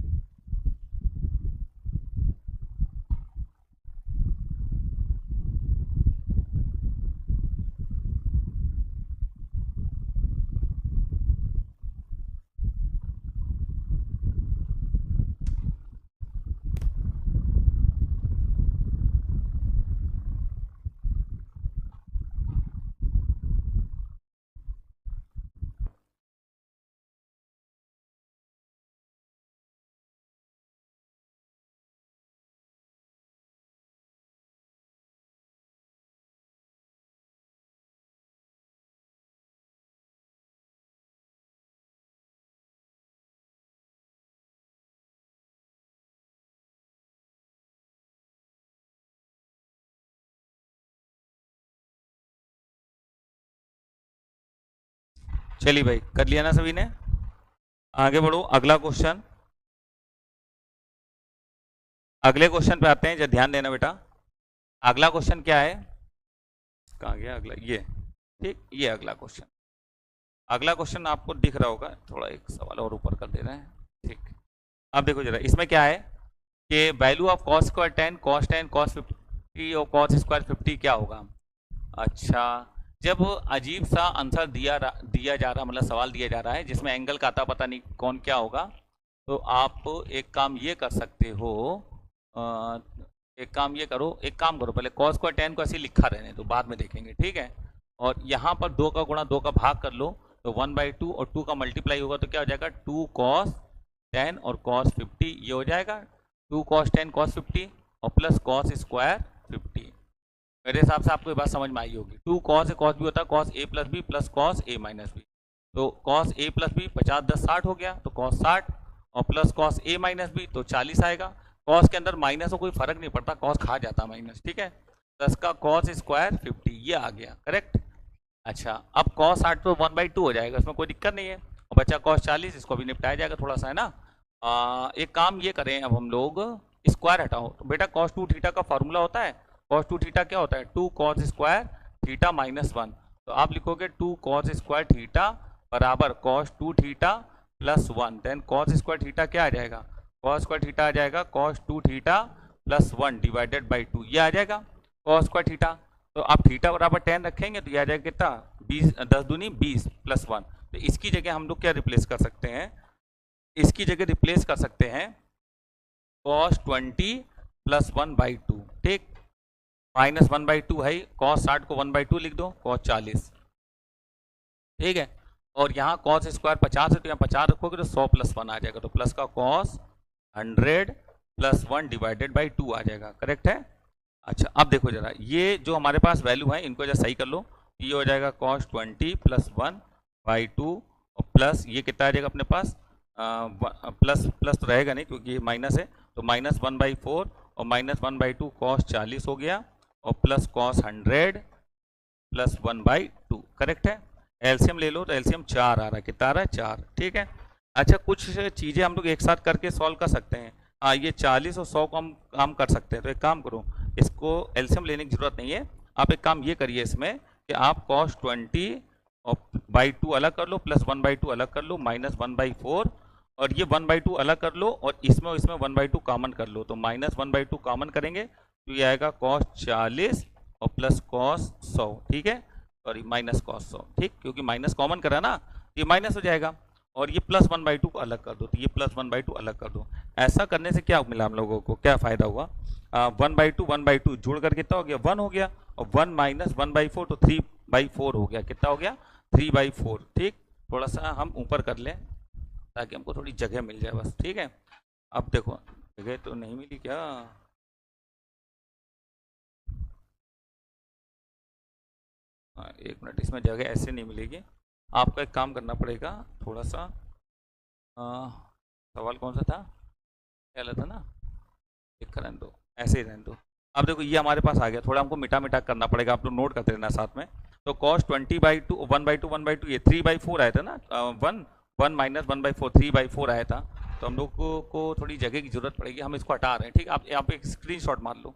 चलिए भाई, कर लिया ना सभी ने? आगे बढ़ो, अगला क्वेश्चन। अगले क्वेश्चन पे आते हैं, जरा ध्यान देना बेटा। अगला क्वेश्चन क्या है? कहाँ गया अगला? ये ठीक, ये अगला क्वेश्चन। अगला क्वेश्चन आपको दिख रहा होगा, थोड़ा एक सवाल और ऊपर कर दे रहे हैं। ठीक, अब देखो जरा, इसमें क्या है कि value of cos square 10 cos 10 cos 50 और कॉस स्क्वायर 50 क्या होगा? अच्छा, जब अजीब सा आंसर दिया जा रहा, मतलब सवाल दिया जा रहा है जिसमें एंगल का आता पता नहीं कौन क्या होगा, तो आप एक काम ये कर सकते हो, एक काम करो पहले कॉस स्क्वायर 10 को ऐसे लिखा रहने तो बाद में देखेंगे, ठीक है। और यहाँ पर 2 का गुणा 2 का भाग कर लो, तो 1/2 और 2 का मल्टीप्लाई होगा तो क्या हो जाएगा? 2 cos 10 और cos 50 ये हो जाएगा। 2 cos 10 cos 50 और प्लस cos स्क्वायर 50। मेरे हिसाब से आपको ये बात समझ में आई होगी। 2 cos से cos भी होता है cos a प्लस बी प्लस cos a माइनस बी, तो cos a प्लस बी 50 10 60 हो गया, तो cos 60 और plus cos a minus B तो 40 आएगा। cos के अंदर माइनस को कोई फर्क नहीं पड़ता, cos खा जाता माइनस, ठीक है। 10 का cos स्क्वायर 50 ये आ गया, करेक्ट। अच्छा, अब cos 60 तो 1/2 हो जाएगा, इसमें कोई दिक्कत नहीं है। और बचा cos 40, इसको भी निपटाया जाएगा थोड़ा सा, है ना। एक काम ये करें अब हम लोग, स्क्वायर हटाओ। तो बेटा cos 2 थीटा का फॉर्मूला होता है, cos 2 थीटा क्या होता है? 2 cos स्क्वायर थीटा माइनस 1। तो आप लिखोगे 2 cos स्क्वायर थीटा बराबर cos 2 थीटा plus 1। Then cos square theta क्या आ जाएगा? cos स्क्वायर थीटा आ जाएगा cos 2 थीटा प्लस 1 डिवाइडेड बाई 2, ये आ जाएगा cos स्क्वायर थीटा। तो आप थीटा बराबर 10 रखेंगे तो ये आ जाएगा कितना? 20, 10 दूनी 20 प्लस 1। तो इसकी जगह हम लोग क्या रिप्लेस कर सकते हैं? इसकी जगह रिप्लेस कर सकते हैं cos 20 प्लस 1/2, ठीक। माइनस 1/2 है, cos 60 को 1/2 लिख दो, cos 40, ठीक है। और यहाँ cos स्क्वायर 50 है तो यहाँ 50 रखोगे तो 100 प्लस 1 आ जाएगा, तो प्लस का cos 100 प्लस 1 डिवाइडेड बाई 2 आ जाएगा, करेक्ट है। अच्छा, अब देखो जरा, ये जो हमारे पास वैल्यू है इनको जरा सही कर लो। ये हो जाएगा cos 20 प्लस 1 2 और प्लस ये कितना आ जाएगा अपने पास, प्लस प्लस तो रहेगा नहीं क्योंकि ये माइनस है, तो -1/4 और -1/2 कॉस 40 हो गया और प्लस कॉस 100 प्लस 1/2 करेक्ट है। एलसीएम ले लो तो एलसीएम 4 आ रहा है, कितना आ रहा है 4, ठीक है। अच्छा कुछ चीज़ें हम लोग एक साथ करके सॉल्व कर सकते हैं। हाँ ये 40 और 100 को हम काम कर सकते हैं, तो एक काम करो, इसको एलसीएम लेने की जरूरत नहीं है। आप एक काम ये करिए इसमें कि आप cos 20 और /2 अलग कर लो, प्लस 1/2 अलग कर लो, -1/4 और ये 1/2 अलग कर लो और इसमें 1/2 कॉमन कर लो, तो -1/2 कॉमन करेंगे तो ये आएगा cos 40 और प्लस cos 100, ठीक है, सॉरी माइनस cos 100, ठीक, क्योंकि माइनस कॉमन करा ना तो ये माइनस हो जाएगा और ये प्लस 1/2 को अलग कर दो, तो ये प्लस 1/2 अलग कर दो। ऐसा करने से क्या मिला हम लोगों को, क्या फ़ायदा हुआ, 1/2 जोड़ कर कितना हो गया 1 हो गया और 1 - 1/4 तो 3/4 हो गया, कितना हो गया 3/4, ठीक। थोड़ा सा हम ऊपर कर लें ताकि हमको थोड़ी जगह मिल जाए बस, ठीक है। अब देखो जगह तो नहीं मिली क्या, हाँ 1 मिनट, इसमें जगह ऐसे नहीं मिलेगी, आपको एक काम करना पड़ेगा थोड़ा सा, सवाल कौन सा था, पहला था ना, एक रहने दो, ऐसे ही रहने दो। अब देखो ये हमारे पास आ गया, थोड़ा हमको मिटा मिटा करना पड़ेगा, आप लोग नोट करते रहना साथ में। तो cos 20/2 1/2 ये 3/4 आया था ना, 1 - 1/4 3/4 आया था, तो हम लोग को थोड़ी जगह की जरूरत पड़ेगी, हम इसको हटा रहे हैं, ठीक। आप एक स्क्रीनशॉट मार लो,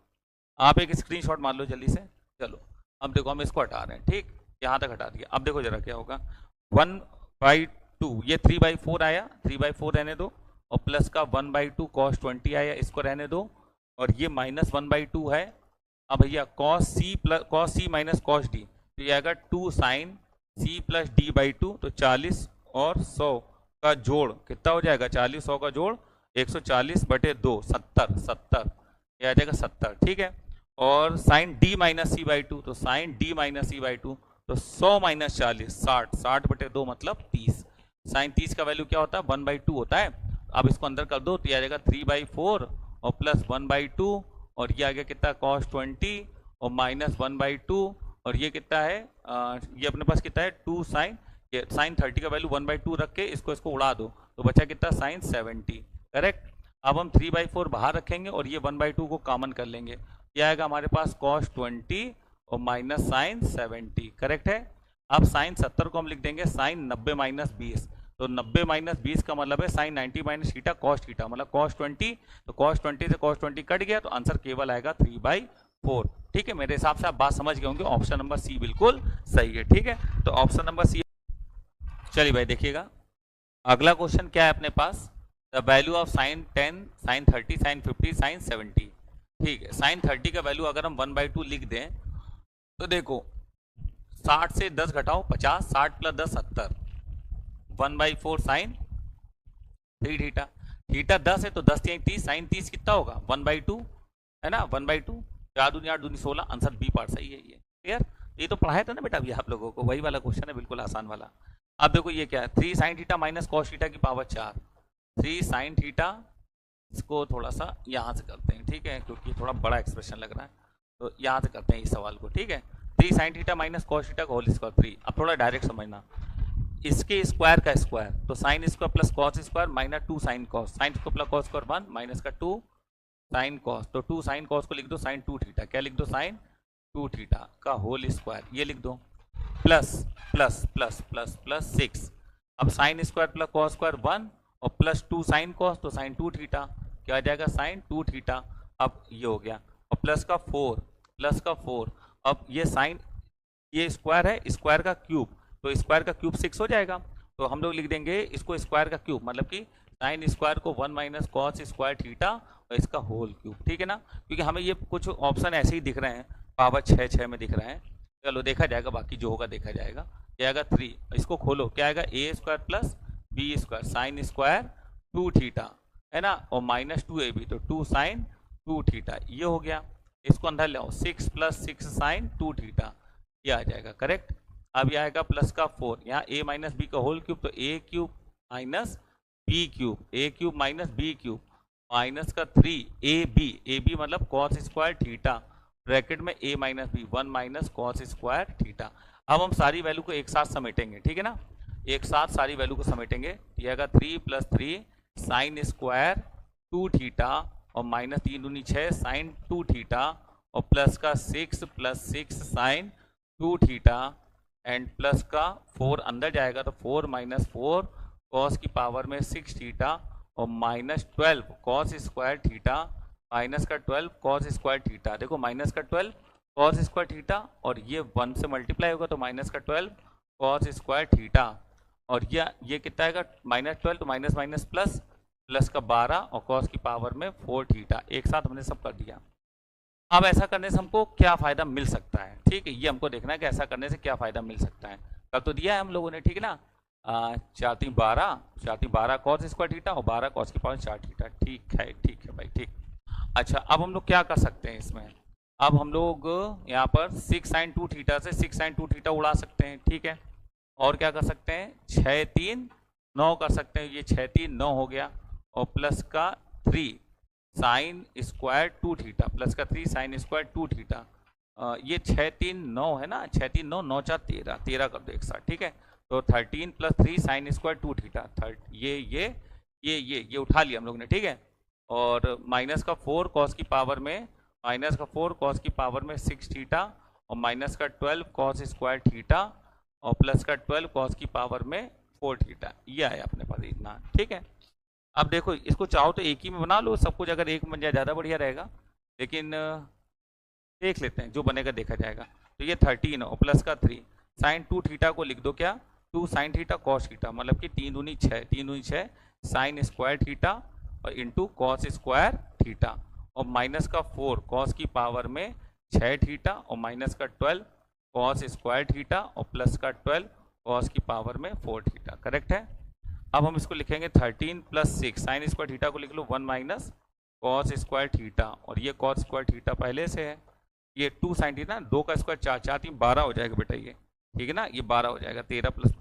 आप एक स्क्रीनशॉट मार लो जल्दी से, चलो। अब देखो हम इसको हटा रहे हैं, ठीक, यहाँ तक हटा दिया। अब देखो जरा क्या होगा, 1/2 ये 3/4 आया, 3/4 रहने दो और प्लस का 1/2 cos 20 आया, इसको रहने दो और ये -1/2 है। अब भैया cos c minus cos d, तो ये आएगा 2 sin c प्लस d/2, तो 40 और 100 का जोड़ कितना हो जाएगा, 40 100 का जोड़ 140/2 70 ये आ जाएगा 70, ठीक है। और sin d - c/2, तो sin d - c/2 तो 100 - 40 60 60/2 मतलब 30, sin 30 का वैल्यू क्या होता है 1/2 होता है। अब इसको अंदर कर दो तो ये आ जाएगा 3/4 और प्लस 1/2 और ये आ गया कितना cos 20 और -1/2 और ये कितना है, ये अपने पास कितना है 2 sin, ये sin 30 का वैल्यू 1/2 रख के इसको उड़ा दो तो बचा कितना sin 70, करेक्ट। अब हम 3/4 बाहर रखेंगे और ये 1/2 को कॉमन कर लेंगे, ये आएगा हमारे पास cos 20 और माइनस sin 70, करेक्ट है। अब sin 70 को हम लिख देंगे sin 90 - 20, तो 90 - 20 का मतलब है sin 90 - थीटा cos थीटा, मतलब cos 20, तो cos 20 से cos 20 कट गया तो आंसर केवल आएगा 3/4, ठीक है। मेरे हिसाब से आप बात समझ गए होंगे, ऑप्शन नंबर सी बिल्कुल सही है, ठीक है। तो ऑप्शन नंबर सी, चलिए भाई देखिएगा अगला क्वेश्चन क्या है अपने पास, the value of sin 10 sin 30 sin 50 sin 70, ठीक है। sin 30 का वैल्यू अगर हम 1/2 लिख दें तो देखो 60 से 10 घटाओ 50, 60 + 10 70, 1/4 sin 3 थीटा, थीटा 10 है तो 10 × 30 sin 30 कितना होगा 1/2 है ना, 1/2, 4 दूनी 8 दूनी 16, आंसर बी पार्ट सही है। ये क्लियर, ये तो पढ़ाया था ना बेटा अभी आप लोगों को, वही वाला क्वेश्चन है, बिल्कुल आसान वाला। अब देखो ये क्या है 3 sin theta minus cos theta की पावर 4, 3 sin थीटा, इसको थोड़ा सा यहाँ से करते हैं, ठीक है, क्योंकि थोड़ा बड़ा एक्सप्रेशन लग रहा है, तो यहाँ से करते हैं इस सवाल को, ठीक है। 3 sin theta minus cos theta का होल स्क्वायर 3, अब थोड़ा डायरेक्ट समझना, इसके स्क्वायर का स्क्वायर तो sine square plus cos square minus 2 sin cos, sign square plus cos square 1 minus का 2 sin cos, तो 2 sin cos को लिख दो sin 2 थीटा, क्या लिख दो sin 2 थीटा का होल स्क्वायर, ये लिख दो plus plus plus plus plus 6, अब sign square plus cos square 1 और प्लस 2 sin cos, तो sin 2 थीटा क्या आ जाएगा sin 2 थीटा, अब ये हो गया और प्लस का 4, अब ये साइन, ये स्क्वायर है स्क्वायर का क्यूब, तो स्क्वायर का क्यूब 6 हो जाएगा, तो हम लोग लिख देंगे इसको स्क्वायर का क्यूब, मतलब कि साइन स्क्वायर को 1 माइनस कॉस स्क्वायर थीटा और इसका होल क्यूब, ठीक है ना, क्योंकि हमें ये कुछ ऑप्शन ऐसे ही दिख रहे हैं, पावर 6 में दिख रहे हैं, चलो देखा जाएगा, बाकी जो होगा देखा जाएगा। क्या आएगा 3, इसको खोलो क्या आएगा a square plus b square sine square 2 theta है ना, और माइनस 2ab, तो 2 sin 2 थीटा ये हो गया, इसको अंदर ले आओ 6 + 6 sin 2 थीटा ये आ जाएगा, करेक्ट। अब ये आएगा प्लस का 4, यहाँ a माइनस बी का होल क्यूब, तो a cube minus B cube, a cube minus B cube minus का 3ab मतलब cos स्क्वायर थीटा ब्रैकेट में a minus B 1 minus cos square theta. अब हम सारी वैल्यू को एक साथ समेटेंगे, ठीक है ना, एक साथ सारी वैल्यू को समेटेंगे, ये आएगा 3 + 3 साइन स्क्वायर 2 थीटा और माइनस 3 दूनी 6 साइन 2 थीटा और प्लस का 6 + 6 साइन 2 थीटा एंड प्लस का 4 अंदर जाएगा तो 4 - 4 कॉस की पावर में 6 थीटा और -12 कॉस स्क्वायर थीटा माइनस का 12 कॉस स्क्वायर थीटा। देखो माइनस का 12 कॉस स्क्वायर थीटा और ये 1 से मल्टीप्लाई होगा तो माइनस का 12 कॉस स्क्वायर थीटा और ये कितना आएगा -12 तो माइनस माइनस प्लस प्लस का 12 और कॉस की पावर में 4 थीटा। एक साथ हमने सब कर दिया। अब ऐसा करने से हमको क्या फ़ायदा मिल सकता है, ठीक है, ये हमको देखना है कि ऐसा करने से क्या फ़ायदा मिल सकता है। कल तो दिया है हम लोगों ने, ठीक है ना, 4 3 12 कॉस स्क्वायर थीटा और 12 कॉस की पावर 4 थीटा। ठीक है भाई, ठीक। अच्छा, अब हम लोग क्या कर सकते हैं इसमें, अब हम लोग यहाँ पर 6 sin 2 थीटा से 6 sin 2 थीटा उड़ा सकते हैं, ठीक है। और क्या कर सकते हैं, 6 3 9 कर सकते हैं, ये 6 3 9 हो गया और प्लस का 3 साइन स्क्वायर 2 थीटा प्लस का 3 साइन स्क्वायर 2 थीटा। ये 6 3 9 है ना, 6 3 9 9 4 13 13 कर दो एक साथ, ठीक है। तो 13 + 3 साइन स्क्वायर 2 थीटा, ये उठा लिया हम लोग ने, ठीक है। और माइनस का 4 कॉस की पावर में 6 थीटा और माइनस का 12 कॉस स्क्वायर थीटा और प्लस का 12 कॉस की पावर में 4 थीटा। ये आया अपने पास इतना, ठीक है। अब देखो इसको चाहो तो एक ही में बना लो सब कुछ, अगर एक में बन जाए ज़्यादा बढ़िया रहेगा, लेकिन देख लेते हैं जो बनेगा देखा जाएगा। तो ये 13 और प्लस का 3 साइन 2 थीटा को लिख दो क्या, 2 साइन थीटा कॉस थीटा, मतलब कि 3 दूनी 6 साइन स्क्वायर थीटा और इंटू कॉस स्क्वायर थीटा और माइनस का 4 कॉस की पावर में 6 थीटा और माइनस का 12 कॉस स्क्वायर थीटा और प्लस का 12 कॉस की पावर में 4 थीटा। करेक्ट है। अब हम इसको लिखेंगे 13 + 6 साइन स्क्वायर थीटा को लिख लो 1 - कॉस स्क्वायर थीटा और ये कॉस स्क्वायर थीटा पहले से है, ये 2 साइन थीटा 2 का स्क्वायर 4 4 3 12 हो जाएगा बेटा, ये ठीक है ना, ये 12 हो जाएगा, 13 +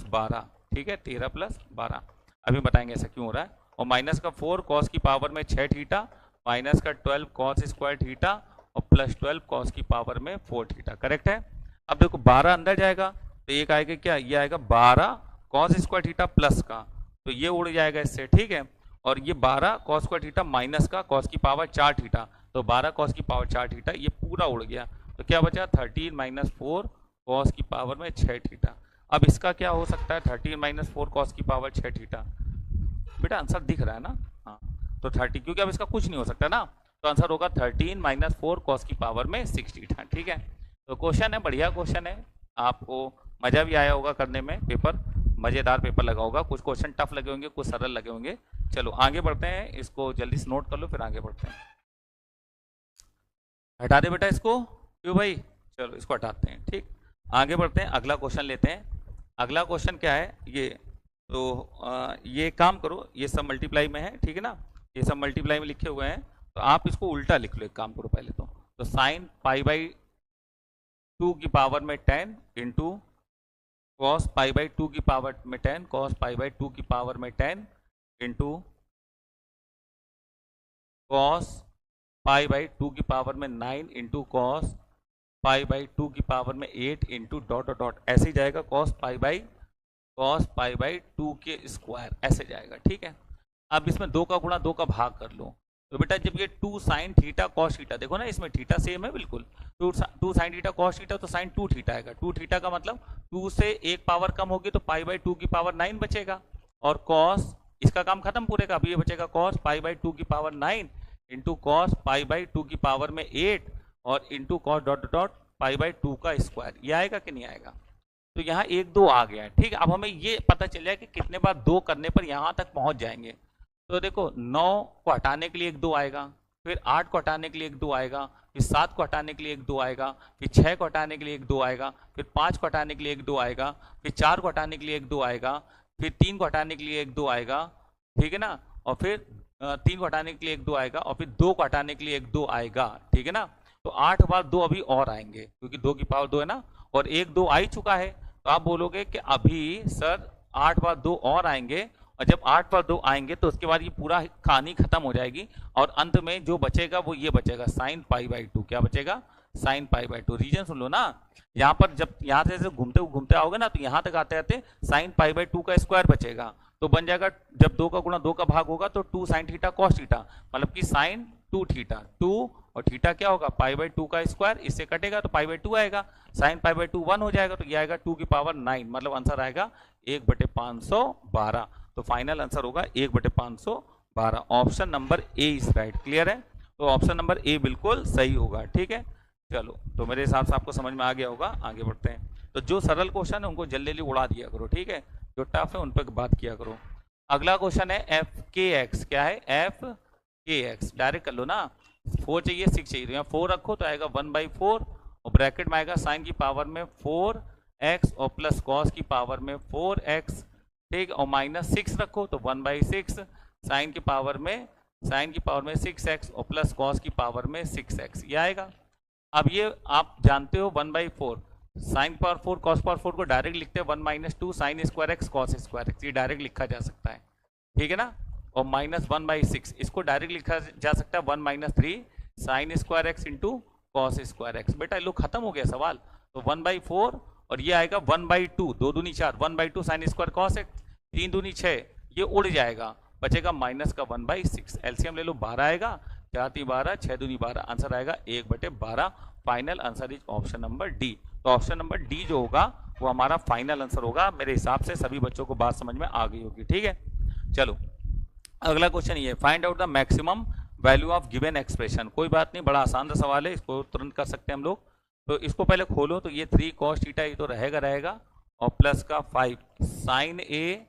12, ठीक है, 13 + 12। अभी बताएंगे ऐसा क्यों हो रहा है। और माइनस का 4 कॉस की पावर में 6 थीटा माइनस का 12 कॉस स्क्वायर थीटा और प्लस 12 कॉस की पावर में 4 थीटा। करेक्ट है। अब देखो 12 अंदर जाएगा तो एक आएगा क्या, ये आएगा 12 कॉस स्क्वायर थीटा प्लस का, तो ये उड़ जाएगा इससे, ठीक है। और ये 12 कॉस स्क्वायर थीटा माइनस का कॉस की पावर 4 थीटा, तो 12 कॉस की पावर 4 थीटा, ये पूरा उड़ गया। तो क्या बचा 13 - 4 कॉस की पावर में 6 थीटा। अब इसका क्या हो सकता है, 13 - 4 कॉस की पावर 6 थीटा। बेटा आंसर दिख रहा है ना, हाँ, तो 30, क्योंकि अब इसका कुछ नहीं हो सकता ना, तो आंसर होगा 13 - 4 कॉस की पावर में 6 थीटा। ठीक है, तो क्वेश्चन है, बढ़िया क्वेश्चन है, आपको मज़ा भी आया होगा करने में, पेपर मज़ेदार पेपर लगा होगा, कुछ क्वेश्चन टफ लगे होंगे, कुछ सरल लगे होंगे। चलो आगे बढ़ते हैं, इसको जल्दी से नोट कर लो फिर आगे बढ़ते हैं। हटा दे बेटा इसको, क्यों भाई, चलो इसको हटाते हैं। ठीक, आगे बढ़ते हैं, अगला क्वेश्चन लेते हैं। अगला क्वेश्चन क्या है, ये तो ये काम करो, ये सब मल्टीप्लाई में है, ठीक है ना, ये सब मल्टीप्लाई में लिखे हुए हैं, तो आप इसको उल्टा लिख लो, एक काम करो पहले तो साइन π/2 की पावर में 10 इंटू कॉस π/2 की पावर में 10 कॉस π/2 की पावर में 10 इंटू कॉस π/2 की पावर में 9 इंटू कॉस π/2 की पावर में 8 इंटू डॉट डॉट, ऐसे ही जाएगा कॉस π/2 के स्क्वायर, ऐसे जाएगा। ठीक है, अब इसमें 2 का गुणा 2 का भाग कर लो, तो बेटा जब ये 2 साइन थीटा कॉस थीटा, देखो ना इसमें थीटा सेम है बिल्कुल, 2 साइन थीटा कॉस थीटा तो साइन 2 थीटा आएगा, 2 थीटा का मतलब 2 से एक पावर कम होगी तो π/2 की पावर 9 बचेगा, और कॉस इसका काम खत्म पूरे का, अभी ये बचेगा कॉस π/2 की पावर 9 इंटू कॉस π/2 की पावर में 8 और इंटू कॉस डॉट डॉट π/2 का स्क्वायर, ये आएगा कि नहीं आएगा। तो यहाँ 1 2 आ गया है। ठीक है, अब हमें ये पता चल जाए कि कितने बार 2 करने पर यहाँ तक पहुँच जाएंगे। तो देखो 9 को हटाने के लिए 1 2 आएगा, फिर 8 को हटाने के लिए 1 2 आएगा, फिर 7 को हटाने के लिए 1 2 आएगा, फिर 6 को हटाने के लिए 1 2 आएगा, फिर 5 को हटाने के लिए 1 2 आएगा, फिर 4 को हटाने के लिए 1 2 आएगा, फिर 3 को हटाने के लिए 1 2 आएगा, ठीक है ना, और फिर 3 को हटाने के लिए 1 2 आएगा, और फिर 2 को हटाने के लिए 1 2 आएगा। ठीक है ना, तो 8 बार 2 अभी और आएंगे, क्योंकि 2 की पावर 2 है ना, और 1 2 आ ही चुका है, तो आप बोलोगे कि अभी सर 8 बार 2 और आएंगे, और जब 8 बार 2 आएंगे तो उसके बाद ये पूरा कहानी खत्म हो जाएगी, और अंत में जो बचेगा वो ये बचेगा साइन π/2, क्या बचेगा, sine pi by two. Reason सुन लो ना, यहाँ पर जब यहाँ से घूमते घूमते आओगे ना तो यहाँ तक आते आते साइन पाई बाई टू का स्क्वायर बचेगा, तो बन जाएगा जब 2 का गुणा 2 का भाग होगा तो 2 साइन थीटा कॉस थीटा, मतलब कि साइन 2 थीटा, 2 और थीटा क्या होगा पाई बाई 2 का स्क्वायर, इससे कटेगा तो पाई बाई 2 आएगा, साइन पाई बाई 2 1 हो जाएगा, तो ये आएगा 2 की पावर 9, मतलब आंसर आएगा 1/512। तो फाइनल आंसर होगा 1/512। Option number A is right. Clear है? तो ऑप्शन नंबर ए बिल्कुल सही होगा। ठीक है, चलो तो मेरे हिसाब से आपको समझ में आ गया होगा। आगे बढ़ते हैं। तो जो सरल क्वेश्चन है उनको जल्दी जल्दी उड़ा दिया करो, ठीक है, जो टफ है उन पर बात किया करो। अगला क्वेश्चन है एफ के एक्स। क्या है? एफ के एक्स। डायरेक्ट कर लो ना, 4 चाहिए 6 चाहिए, तो यहाँ 4 रखो तो आएगा 1/4 और ब्रैकेट में आएगा साइन की पावर में 4x और प्लस कॉस की पावर में 4x, ठीक, और माइनस 6 रखो तो 1/6 साइन की पावर में 6x और प्लस कॉस की पावर में 6x, ये आएगा। अब ये आप जानते हो 1/4 साइन पावर 4 कॉस पावर 4 को डायरेक्ट लिखते हैं 1 - 2 sign square x cos square x, ये डायरेक्ट लिखा जा सकता है, ठीक है ना। और -1/6 इसको डायरेक्ट लिखा जा सकता है 1 - 3 sign square x into cos square x. बेटा लो खत्म हो गया सवाल। तो 1/4 और ये आएगा 1/2, 2 दूनी 4, 1/2 साइन स्क्वायर कॉस एक्स, 3 दूनी 6, ये उड़ जाएगा, बचेगा माइनस का 1/6। एलसीएम ले लो 12 आएगा, 4 3 12, 6 दूनी 12, आंसर आएगा 1/12। Final answer is option number D. तो ऑप्शन नंबर डी जो होगा वो हमारा फाइनल आंसर होगा। मेरे हिसाब से सभी बच्चों को बात समझ में आ गई होगी, ठीक है। चलो अगला क्वेश्चन ये, find out the maximum value of given expression. कोई बात नहीं, बड़ा आसान सा सवाल है, इसको तुरंत कर सकते हैं हम लोग। तो इसको पहले खोलो तो ये 3 cos थीटा ये तो रहेगा और प्लस का 5 sine A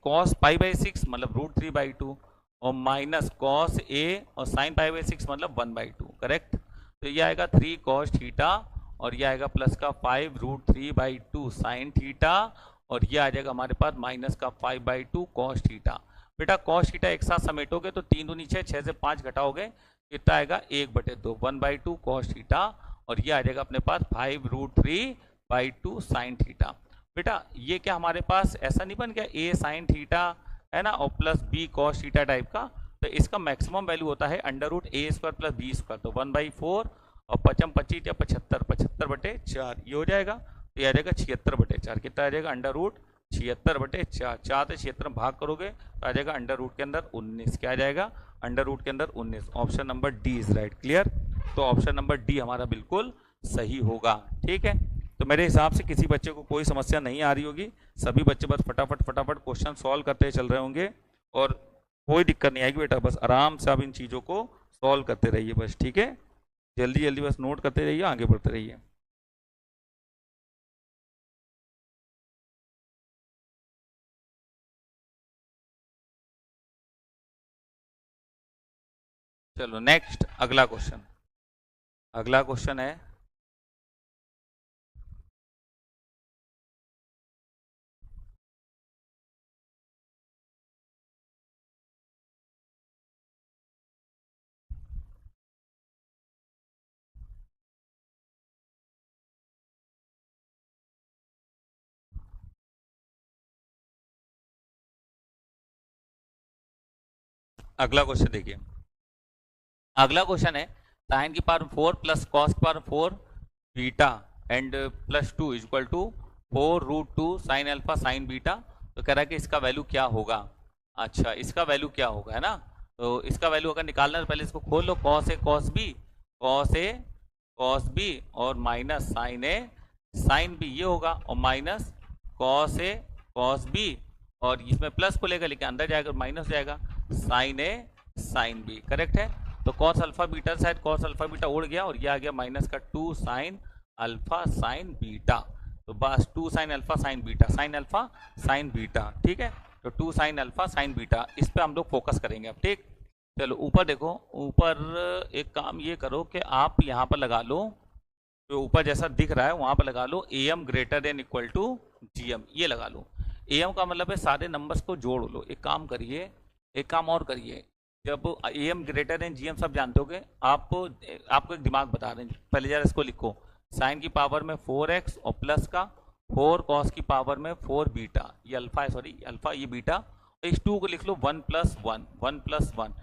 cos pi by 6 मतलब √3/2 और माइनस कॉस ए और साइन पाई बाई 6 मतलब 1/2, करेक्ट। तो ये आएगा 3 cos थीटा और ये आएगा प्लस का 5 √3/2 साइन थीटा और ये आ जाएगा हमारे पास माइनस का 5/2 cos थीटा। बेटा cos थीटा एक साथ समेटोगे तो 3 दूनी 6, 6 से 5 घटाओगे कितना आएगा 1/2 1/2 cos थीटा और ये आ जाएगा अपने पास 5 √3/2 साइन थीटा। बेटा ये क्या हमारे पास ऐसा नहीं बन गया a साइन थीटा है ना और plus b cos theta type का, तो इसका मैक्सिमम वैल्यू होता है √a² + b², तो 1/4 और 5 25 या 75 75/4 ये हो जाएगा, तो ये आ जाएगा 76/4। कितना आ जाएगा √76/4, 4 से 76 भाग करोगे तो आ जाएगा अंडर रूट के अंदर 19, क्या आ जाएगा अंडर रूट के अंदर 19। Option number D is right. Clear? तो ऑप्शन नंबर डी हमारा बिल्कुल सही होगा, ठीक है। तो मेरे हिसाब से किसी बच्चे को कोई समस्या नहीं आ रही होगी, सभी बच्चे बस फटाफट क्वेश्चन सॉल्व करते चल रहे होंगे और कोई दिक्कत नहीं आएगी बेटा, बस आराम से आप इन चीज़ों को सॉल्व करते रहिए बस, ठीक है। जल्दी जल्दी बस नोट करते रहिए, आगे बढ़ते रहिए। चलो नेक्स्ट अगला क्वेश्चन है अगला क्वेश्चन देखिए। अगला क्वेश्चन है साइन की पावर 4 प्लस कॉस की power 4 beta and plus 2 equal to 4√2 sine alpha sine beta. तो कह रहा है कि इसका वैल्यू क्या होगा। अच्छा इसका वैल्यू क्या होगा है ना, तो इसका वैल्यू अगर निकालना है पहले इसको खोल लो, कॉस ए कॉस बी और माइनस साइन बी ये होगा और minus cos A cos B और इसमें प्लस को लेकर लेके अंदर जाएगा माइनस जाएगा sign A sine B, correct है। तो कॉस अल्फा बीटा शायद कॉस अल्फा बीटा उड़ गया और ये आ गया माइनस का 2 साइन अल्फा साइन बीटा, तो बस 2 sign alpha sine beta sine alpha sine beta, ठीक है। तो 2 साइन अल्फा साइन बीटा इस पे हम लोग फोकस करेंगे अब, ठीक। चलो ऊपर देखो, ऊपर एक काम ये करो कि आप यहाँ पर लगा लो, जो ऊपर जैसा दिख रहा है वहाँ पर लगा लो AM > GM, ये लगा लो। AM का मतलब है सारे नंबर्स को जोड़ लो। एक काम करिए, एक काम और करिए, जब AM > GM सब जानते होगे, आपको एक दिमाग बता रहे हैं, पहले जरा इसको लिखो, साइन की पावर में 4x और प्लस का 4 कॉस की पावर में 4 बीटा, ये अल्फा है, सॉरी अल्फा ये बीटा, इस 2 को लिख लो 1 + 1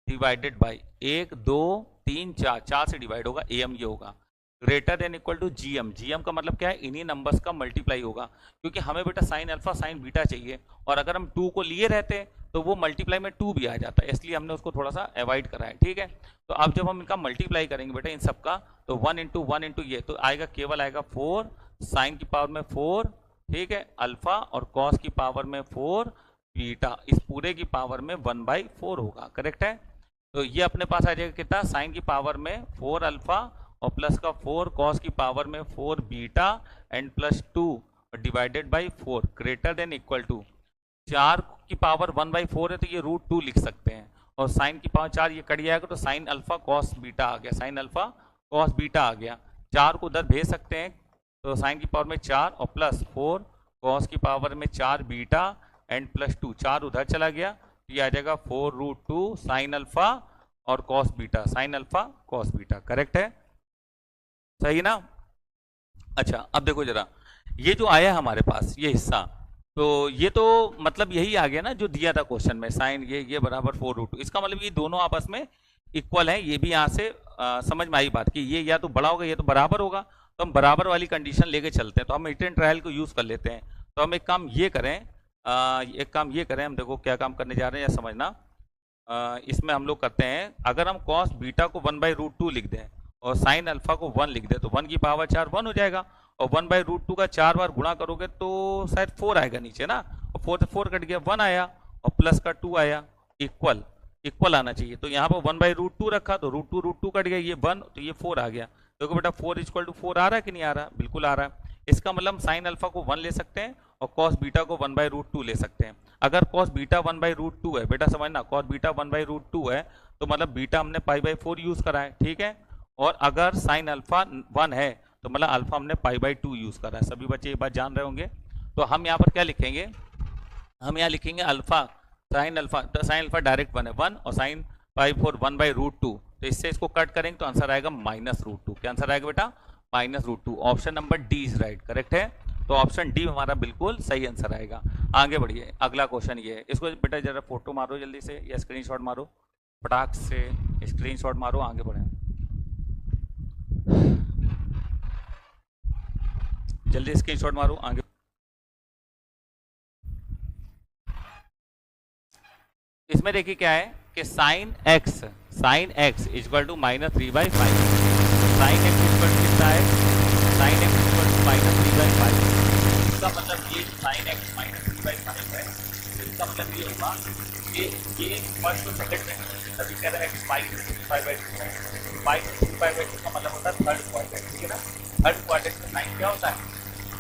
डिवाइडेड बाई 1 2 3 4 4 से डिवाइड होगा, am ये होगा greater than equal to gm। gm का मतलब क्या है, इन्हीं नंबर्स का मल्टीप्लाई होगा, क्योंकि हमें बेटा साइन अल्फा साइन बीटा चाहिए, और अगर हम 2 को लिए रहते तो वो मल्टीप्लाई में 2 भी आ जाता है, इसलिए हमने उसको थोड़ा सा अवॉइड करा है। ठीक है, तो अब जब हम इनका मल्टीप्लाई करेंगे बेटा इन सबका, तो 1 इंटू 1 इंटू ये तो आएगा, केवल आएगा 4 साइन की पावर में 4, ठीक है, अल्फा और कॉस की पावर में 4 बीटा, इस पूरे की पावर में 1/4 होगा। करेक्ट है, तो ये अपने पास आ जाएगा कितना, साइन की पावर में 4 अल्फा और प्लस का 4 कॉस की पावर में 4 beta and plus 2 divided by 4 greater than equal to 4 की पावर 1/4 है तो ये √2 लिख सकते हैं, और साइन की पावर 4 ये कट जाएगा तो साइन अल्फा कॉस बीटा आ गया, साइन अल्फा कॉस बीटा आ गया। 4 को उधर भेज सकते हैं, तो साइन की पावर में 4 और प्लस 4 कॉस की पावर में 4 बीटा एंड प्लस 2, 4 उधर चला गया तो ये आ जाएगा 4√2 साइन अल्फा और cos beta, sine alpha cos beta. Correct है, सही ना। अच्छा अब देखो जरा, ये जो आया हमारे पास ये हिस्सा, तो ये तो मतलब यही आ गया ना जो दिया था क्वेश्चन में, साइन ये बराबर 4√2, इसका मतलब ये दोनों आपस में इक्वल है। ये भी यहाँ से समझ में आई बात कि ये या तो बड़ा होगा या तो बराबर होगा, तो हम बराबर वाली कंडीशन लेके चलते हैं, तो हम हिट ट्रायल को यूज कर लेते हैं। तो हम एक काम ये करें, हम देखो क्या काम करने जा रहे हैं या समझना। इसमें हम लोग करते हैं, अगर हम कॉस बीटा को 1/√2 लिख दें और साइन अल्फा को 1 लिख दें तो 1 की पावर 4 1 हो जाएगा, और 1/√2 का 4 बार गुणा करोगे तो शायद 4 आएगा नीचे ना, और 4 से 4 कट गया 1 आया, और प्लस का 2 आया, इक्वल आना चाहिए। तो यहाँ पर 1/√2 रखा तो √2 कट गया, ये 1 तो ये 4 आ गया। देखो बेटा 4 = 4 आ रहा है कि नहीं आ रहा, बिल्कुल आ रहा है। इसका मतलब हम साइन अल्फा को 1 ले सकते हैं और कॉस बीटा को 1/√2 ले सकते हैं। अगर कॉस बीटा 1/√2 है, बेटा समझना, कॉस बीटा 1/√2 है तो मतलब बीटा हमने π/4 यूज करा है, ठीक है, और अगर साइन अल्फा 1 है तो मतलब अल्फा हमने π/2 यूज करा है। सभी बच्चे ये बात जान रहे होंगे। तो हम यहाँ पर क्या लिखेंगे, हम यहाँ लिखेंगे अल्फा साइन अल्फा डायरेक्ट 1 है 1, और साइन π/4 1/√2, तो इससे इसको कट करेंगे तो आंसर आएगा -√2। क्या आंसर आएगा बेटा, -√2। Option number D is right, correct है। तो ऑप्शन डी हमारा बिल्कुल सही आंसर आएगा। आगे बढ़िए, अगला क्वेश्चन ये है, इसको बेटा जरा फोटो मारो जल्दी से या स्क्रीनशॉट मारो, फटाक से स्क्रीनशॉट मारो, आगे बढ़े जल्दी स्क्रीनशॉट मारो आगे। इसमें देखिए क्या है कि sine x equal to -3/5, sine x equal to कितना है, साइन एक्स इक्वल टू -3/5। इसका मतलब ये साइन एक्स -3/5 है, इसका मतलब ये होगा कि ये फर्स्ट और सेकंड में तभी कह रहा है कि -3/2 है, -3/2 का मतलब होता है थर्ड क्वाड्रेंट, ठीक है ना। थर्ड क्वाड्रेंट में साइन क्या होता है,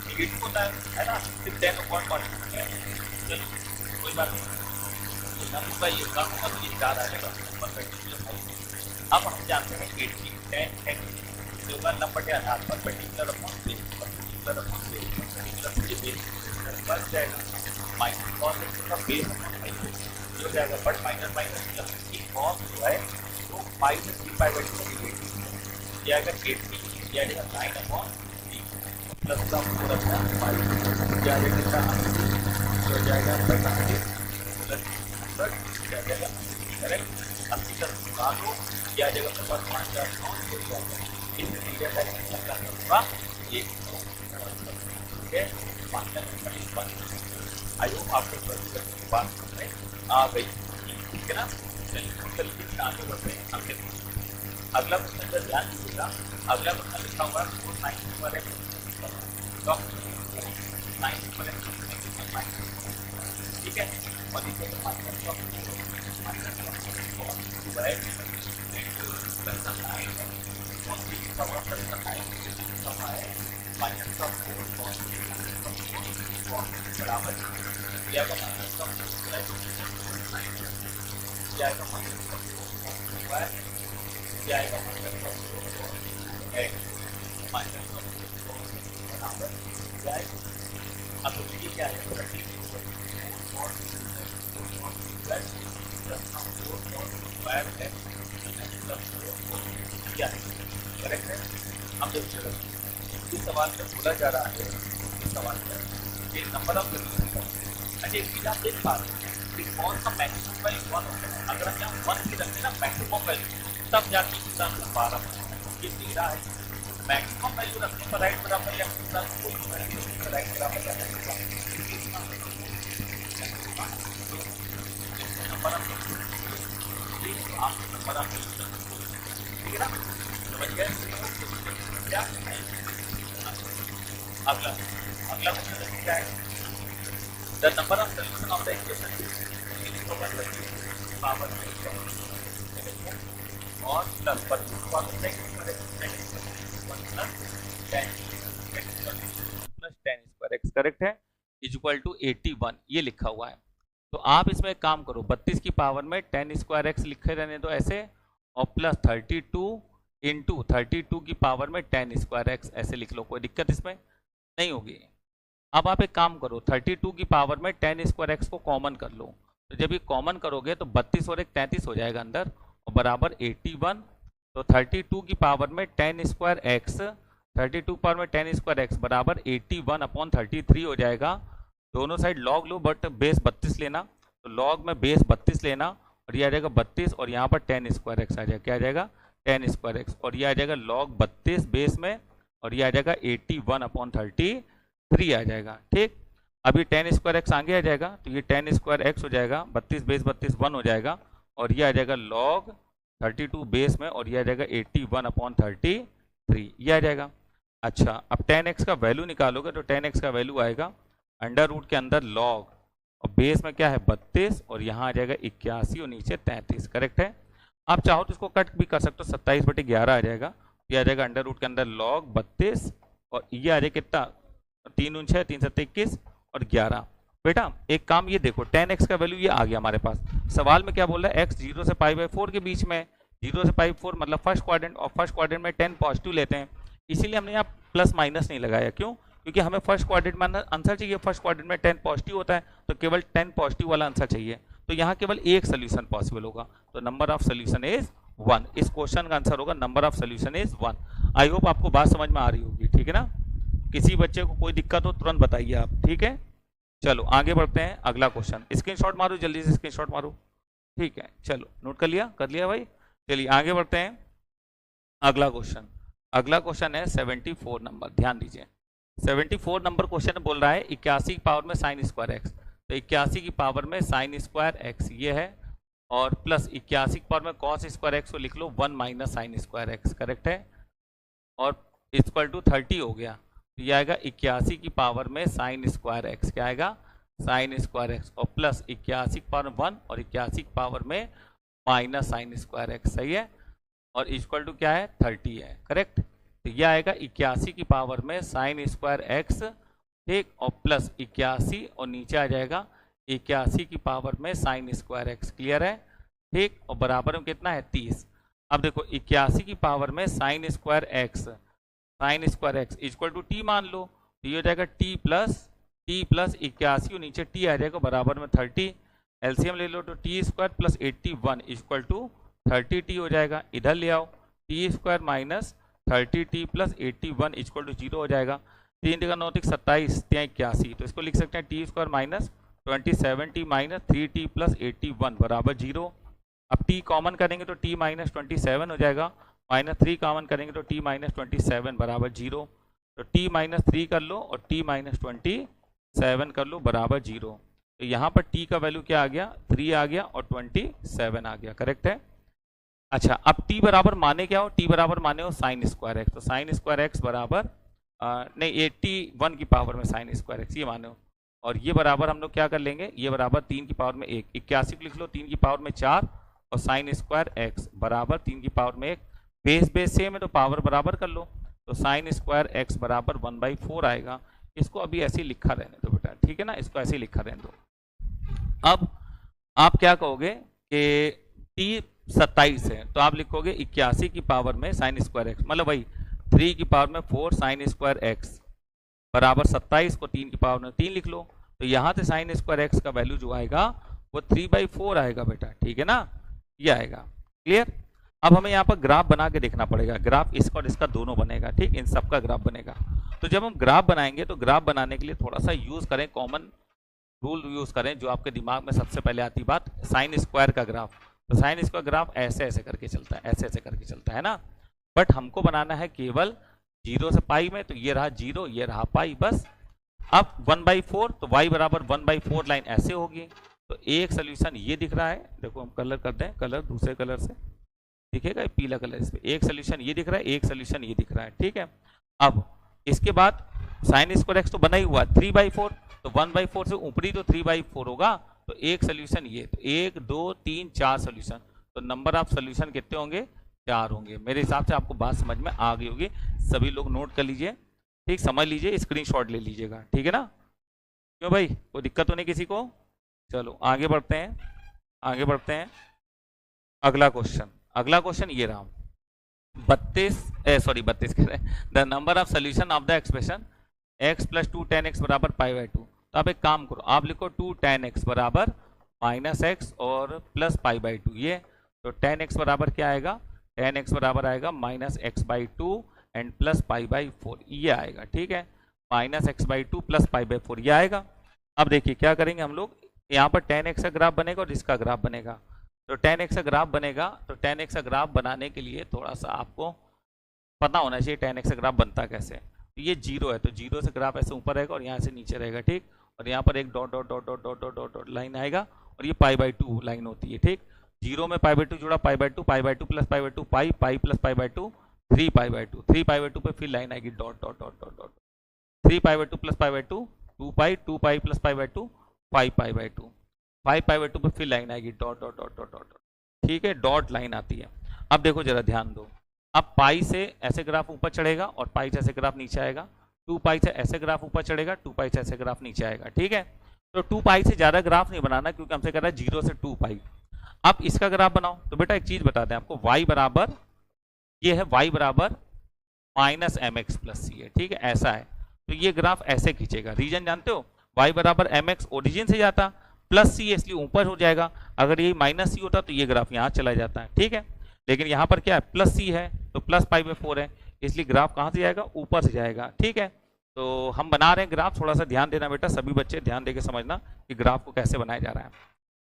नेगेटिव होता है ना, सिर्फ 10 और क्वाड्रेंट है। चलो कोई बात नहीं, नंबर ये कम होगा तो ये ज़्यादा आएगा, अब हम जानते हैं 80 10 10 जो होगा नंबर के आधार पर पर्टिकुलर अमाउंट बेस बच जाएगा, माइनस कॉस का बेस जो हो जाएगा, बट माइनस कॉस जो है वो -3/2 जाएगा 80 जाएगा 9/3 प्लस का 4/5 जाएगा हो जाएगा करेक्ट। अस्सी का सुधार हो किया जाएगा तो 5 आई होप आपको बात आ गई, ठीक है ना। चलिए आगे बढ़ते हैं। अगला क्वेश्चन का ध्यान दीजिएगा, अगला क्वेश्चन लिखा हुआ है 490 वाले, ठीक है, और अब ये क्या है, करेक्ट है। हम देखिए इस सवाल में बोला जा रहा है, इस सवाल में ये नंबर ऑफ अच्छा एक चीज आप देख पा रहे हैं कि कौन सा मैक्सिमम वैल्यू 1 होता है। अगर हम यहाँ 1 की रखते हैं ना मैक्सिमम वैल्यू, तब तब जाके इसका आंसर 12 ये 13 है। मैक्सिमम वैल्यू रखने पर राइट बराबर या राइट बराबर या नंबर ऑफ नंबर ऑफ, ठीक है ना, समझ गए क्या। अगला अगला क्वेश्चन क्या है, the number of solution of the equation power और plus plus 10 square x correct है इज इक्वल टू 81 ये लिखा हुआ है। तो आप इसमें एक काम करो, 32 की पावर में 10 स्क्वायर एक्स लिखे रहने दो ऐसे, और प्लस 32 इंटू 32 की पावर में 10 स्क्वायर एक्स ऐसे लिख लो, कोई दिक्कत इसमें नहीं होगी। अब आप एक काम करो, 32 की पावर में 10 स्क्वायर एक्स को कॉमन कर लो, तो जब ये कॉमन करोगे तो 32 और एक 33 हो जाएगा अंदर और बराबर 81। तो 32 की पावर में 10 स्क्वायर एक्स, 32 पावर में 10 स्क्वायर एक्स बराबर 81 अपॉन 33 हो जाएगा। दोनों side log low but base 32 लेना, तो लॉग में बेस 32 लेना और ये आ जाएगा 32 और यहाँ पर 10 स्क्वायर एक्स आ जाएगा, क्या आ जाएगा 10 स्क्वायर एक्स, और ये आ जाएगा लॉग 32 बेस में और ये आ जाएगा 81 अपॉन 33 आ जाएगा। ठीक, अभी 10 स्क्वायर एक्स आगे आ जाएगा तो ये 10 स्क्वायर एक्स हो जाएगा, 32 बेस 32 1 हो जाएगा और ये आ जाएगा लॉग 32 बेस में और ये आ जाएगा 81 अपॉन 33 ये आ जाएगा। अच्छा, अब 10x का वैल्यू निकालोगे तो 10x का वैल्यू आएगा अंडर रूट के अंदर लॉग और बेस में क्या है 32 और यहाँ आ जाएगा 81 और नीचे 33 करेक्ट है। आप चाहो तो इसको कट भी कर सकते हो, 27/11 आ जाएगा, ये आ जाएगा अंडर रूट के अंदर लॉग 32 और ये आ जाएगा कितना 3 × 6 3 × 7 21 और 11। बेटा एक काम ये देखो 10x का वैल्यू ये आ गया हमारे पास, सवाल में क्या बोल रहा है x 0 से π/4 के बीच में, 0 से π/4 मतलब फर्स्ट क्वाड्रेंट और फर्स्ट क्वाड्रेंट में 10 पॉजिटिव लेते हैं, इसीलिए हमने यहाँ प्लस माइनस नहीं लगाया। क्यों? क्योंकि हमें फर्स्ट क्वाड्रेंट में आंसर चाहिए, फर्स्ट क्वाड्रेंट में 10 पॉजिटिव होता है तो केवल 10 पॉजिटिव वाला आंसर चाहिए, तो यहाँ केवल एक सोल्यूशन पॉसिबल होगा, तो नंबर ऑफ सोल्यूशन इज 1। इस क्वेश्चन का आंसर होगा number of solution is 1। I hope आपको बात समझ में आ रही होगी, ठीक है ना। किसी बच्चे को कोई दिक्कत हो तुरंत बताइए आप, ठीक है। चलो आगे बढ़ते हैं, अगला क्वेश्चन, स्क्रीनशॉट मारो जल्दी से, स्क्रीनशॉट मारो, ठीक है। चलो नोट कर लिया भाई, चलिए आगे बढ़ते हैं। अगला क्वेश्चन है 74 नंबर, ध्यान दीजिए 74 नंबर क्वेश्चन बोल रहा है 81 की पावर में साइन स्क्वायर एक्स, तो 81 की पावर में साइन स्क्वायर एक्स ये है और प्लस 81 की पावर में कॉस स्क्वायर एक्स को लिख लो 1 minus sign square x correct है, और इक्वल टू 30 हो गया, तो ये आएगा 81 की पावर में साइन स्क्वायर एक्स, क्या आएगा साइन स्क्वायर एक्स और प्लस 81 की पावर 1 और 81 की पावर में माइनस साइन स्क्वायर एक्स, सही है, और इक्वल टू क्या है 30 है करेक्ट। तो यह आएगा 81 की पावर में साइन स्क्वायर एक्स, ठीक, और प्लस 81 और नीचे आ जाएगा 81 की पावर में साइन स्क्वायर एक्स, क्लियर है, ठीक, और बराबर में कितना है 30। अब देखो 81 की पावर में sine square x equal to T मान लो, तो ये हो जाएगा टी प्लस 81 और नीचे टी आ जाएगा बराबर में 30, एलसीएम ले लो तो T square plus 81 equal to 30t हो जाएगा, इधर ले आओ T square minus 30t plus 81 equal to 0 हो जाएगा, 3 × 9 = 27 81, तो इसको लिख सकते हैं T square minus 27t minus 3t plus 81 बराबर 0। अब t कॉमन करेंगे तो t माइनस 27 हो जाएगा, माइनस 3 कॉमन करेंगे तो t माइनस 27 बराबर 0, तो t माइनस 3 कर लो और t माइनस 27 कर लो बराबर 0, तो यहाँ पर t का वैल्यू क्या आ गया 3 आ गया और 27 आ गया, करेक्ट है। अच्छा, अब t बराबर माने क्या हो, t बराबर माने हो साइन स्क्वायर एक्स, तो साइन स्क्वायर एक्स बराबर नहीं 81 की पावर में साइन स्क्वायर एक्स ये माने हो, और ये बराबर हम लोग क्या कर लेंगे, ये बराबर 3 की पावर में 1, 81 को लिख लो 3 की पावर में 4 और साइन स्क्वायर एक्स बराबर 3 की पावर में 1, बेस सेम है तो पावर बराबर कर लो, तो साइन स्क्वायर एक्स बराबर 1/4 आएगा। इसको अभी ऐसे ही लिखा रहने दो बेटा, ठीक है ना, इसको ऐसे ही लिखा रहने दो। अब आप क्या कहोगे कि टी 27 है तो आप लिखोगे 81 की पावर में साइन स्क्वायर एक्स, मतलब भाई 3 की पावर में 4 साइन स्क्वायर एक्स बराबर 27 को 3 की पावर में 3 लिख लो, तो यहाँ से साइन स्क्वायर एक्स का वैल्यू जो आएगा वो 3/4 आएगा बेटा, ठीक है ना, ये आएगा, क्लियर। अब हमें यहाँ पर ग्राफ बना के देखना पड़ेगा, ग्राफ इसका और इसका दोनों बनेगा, ठीक, इन सब का ग्राफ बनेगा। तो जब हम ग्राफ बनाएंगे तो ग्राफ बनाने के लिए थोड़ा सा यूज करें, कॉमन रूल यूज करें जो आपके दिमाग में सबसे पहले आती बात, साइन स्क्वायर का ग्राफ। तो साइन स्क्वायर ग्राफ ऐसे ऐसे करके चलता है, ऐसे ऐसे करके चलता है ना। बट हमको बनाना है केवल 0 से पाई में, तो ये रहा 0, ये रहा पाई, बस। अब 1/4, तो y बराबर 1/4 लाइन ऐसे होगी। तो एक सोल्यूशन ये दिख रहा है, देखो हम कलर करते हैं, कलर दूसरे कलर से दिखेगा, पीला कलर इस पे। एक सोल्यूशन ये दिख रहा है, एक सोल्यूशन ये दिख रहा है, ठीक है। अब इसके बाद साइन स्क्वायर एक्स तो बना ही हुआ 3/4, तो 1/4 से ऊपरी तो 3/4 होगा, तो एक सोल्यूशन ये, तो 1 2 3 4 सोल्यूशन, तो नंबर ऑफ सोल्यूशन कितने होंगे, 4 होंगे। मेरे हिसाब से आपको बात समझ में आ गई होगी, सभी लोग नोट कर लीजिए, ठीक, समझ लीजिए, स्क्रीनशॉट ले लीजिएगा, ठीक है ना। क्यों भाई, कोई दिक्कत तो नहीं किसी को? चलो आगे बढ़ते हैं, आगे बढ़ते हैं। अगला क्वेश्चन, अगला क्वेश्चन ये रहा, 32 कह रहे हैं, the number of solution of the expression x + 2 tan x बराबर π/2। तो आप एक काम करो, आप लिखो 2 tan x बराबर -x और प्लस π/2, ये तो tan x बराबर क्या आएगा, tan x बराबर आएगा -x/2 एंड प्लस π/4, ये आएगा, ठीक है, -x/2 प्लस π/4 ये आएगा। अब देखिए क्या करेंगे हम लोग, यहाँ पर tan x का ग्राफ बनेगा और इसका ग्राफ बनेगा। तो tan x का ग्राफ बनेगा, तो tan x का ग्राफ बनाने के लिए थोड़ा सा आपको पता होना चाहिए tan x का ग्राफ बनता कैसे। तो ये 0 है, तो 0 से ग्राफ ऐसे ऊपर रहेगा और यहाँ से नीचे रहेगा, ठीक, और यहाँ पर एक dot dot dot dot dot dot dot dot line आएगा और ये π/2 लाइन होती है, ठीक। 0 में π/2 जुड़ा, π/2 प्लस π/2 पाई प्लस π/2 3π/2, 3π/2 पे फिर लाइन आएगी dot dot dot dot dot, 3π/2 plus π/2 2π plus π/2 5π/2, 5π/2 पे फिर लाइन आएगी dot dot dot dot dot, ठीक है, डॉट लाइन आती है। अब देखो जरा ध्यान दो, अब पाई से ऐसे ग्राफ ऊपर चढ़ेगा और पाई से ऐसे ग्राफ नीचे आएगा, 2 पाई से ऐसे ग्राफ ऊपर चढ़ेगा, 2 पाई से ऐसे ग्राफ नीचे आएगा, ठीक है। तो 2 पाई से ज्यादा ग्राफ नहीं बनाना, क्योंकि हमसे कह रहा है 0 से 2 पाई। अब इसका ग्राफ बनाओ, तो बेटा एक चीज बताते हैं आपको, y बराबर ये है, y बराबर -mx प्लस c है, ठीक है, ऐसा है। तो ये ग्राफ ऐसे खींचेगा, रीजन जानते हो, y बराबर mx ओरिजिन से जाता, प्लस सी इसलिए ऊपर हो जाएगा, अगर ये -c होता तो ये ग्राफ यहाँ चला जाता है, ठीक है। लेकिन यहाँ पर क्या है, प्लस सी है, तो प्लस π/4 है, इसलिए ग्राफ कहाँ से जाएगा, ऊपर से जाएगा, ठीक है। तो हम बना रहे हैं ग्राफ, थोड़ा सा ध्यान देना बेटा, सभी बच्चे ध्यान देके समझना कि ग्राफ को कैसे बनाया जा रहा है।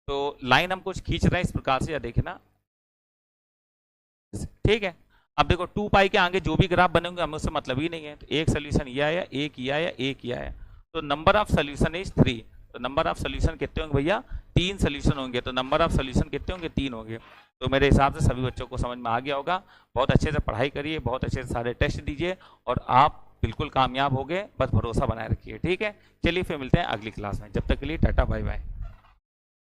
तो लाइन हम कुछ खींच रहे हैं इस प्रकार से, या देखना, ठीक है। अब देखो 2 पाई के आगे जो भी ग्राफ बनेंगे हमें उससे मतलब ही नहीं है, तो एक सोल्यूशन ये आया, एक ये आया, एक ये आया, तो नंबर ऑफ सोल्यूशन इज 3। तो नंबर ऑफ सोल्यूशन कितने होंगे भैया, 3 सोल्यूशन होंगे, तो नंबर ऑफ सोल्यूशन कितने होंगे, 3 होंगे। तो मेरे हिसाब से सभी बच्चों को समझ में आ गया होगा। बहुत अच्छे से पढ़ाई करिए, बहुत अच्छे से सारे टेस्ट दीजिए और आप बिल्कुल कामयाब होंगे, बस भरोसा बनाए रखिए, ठीक है। चलिए फिर मिलते हैं अगली क्लास में, जब तक के लिए टाटा बाय बाय।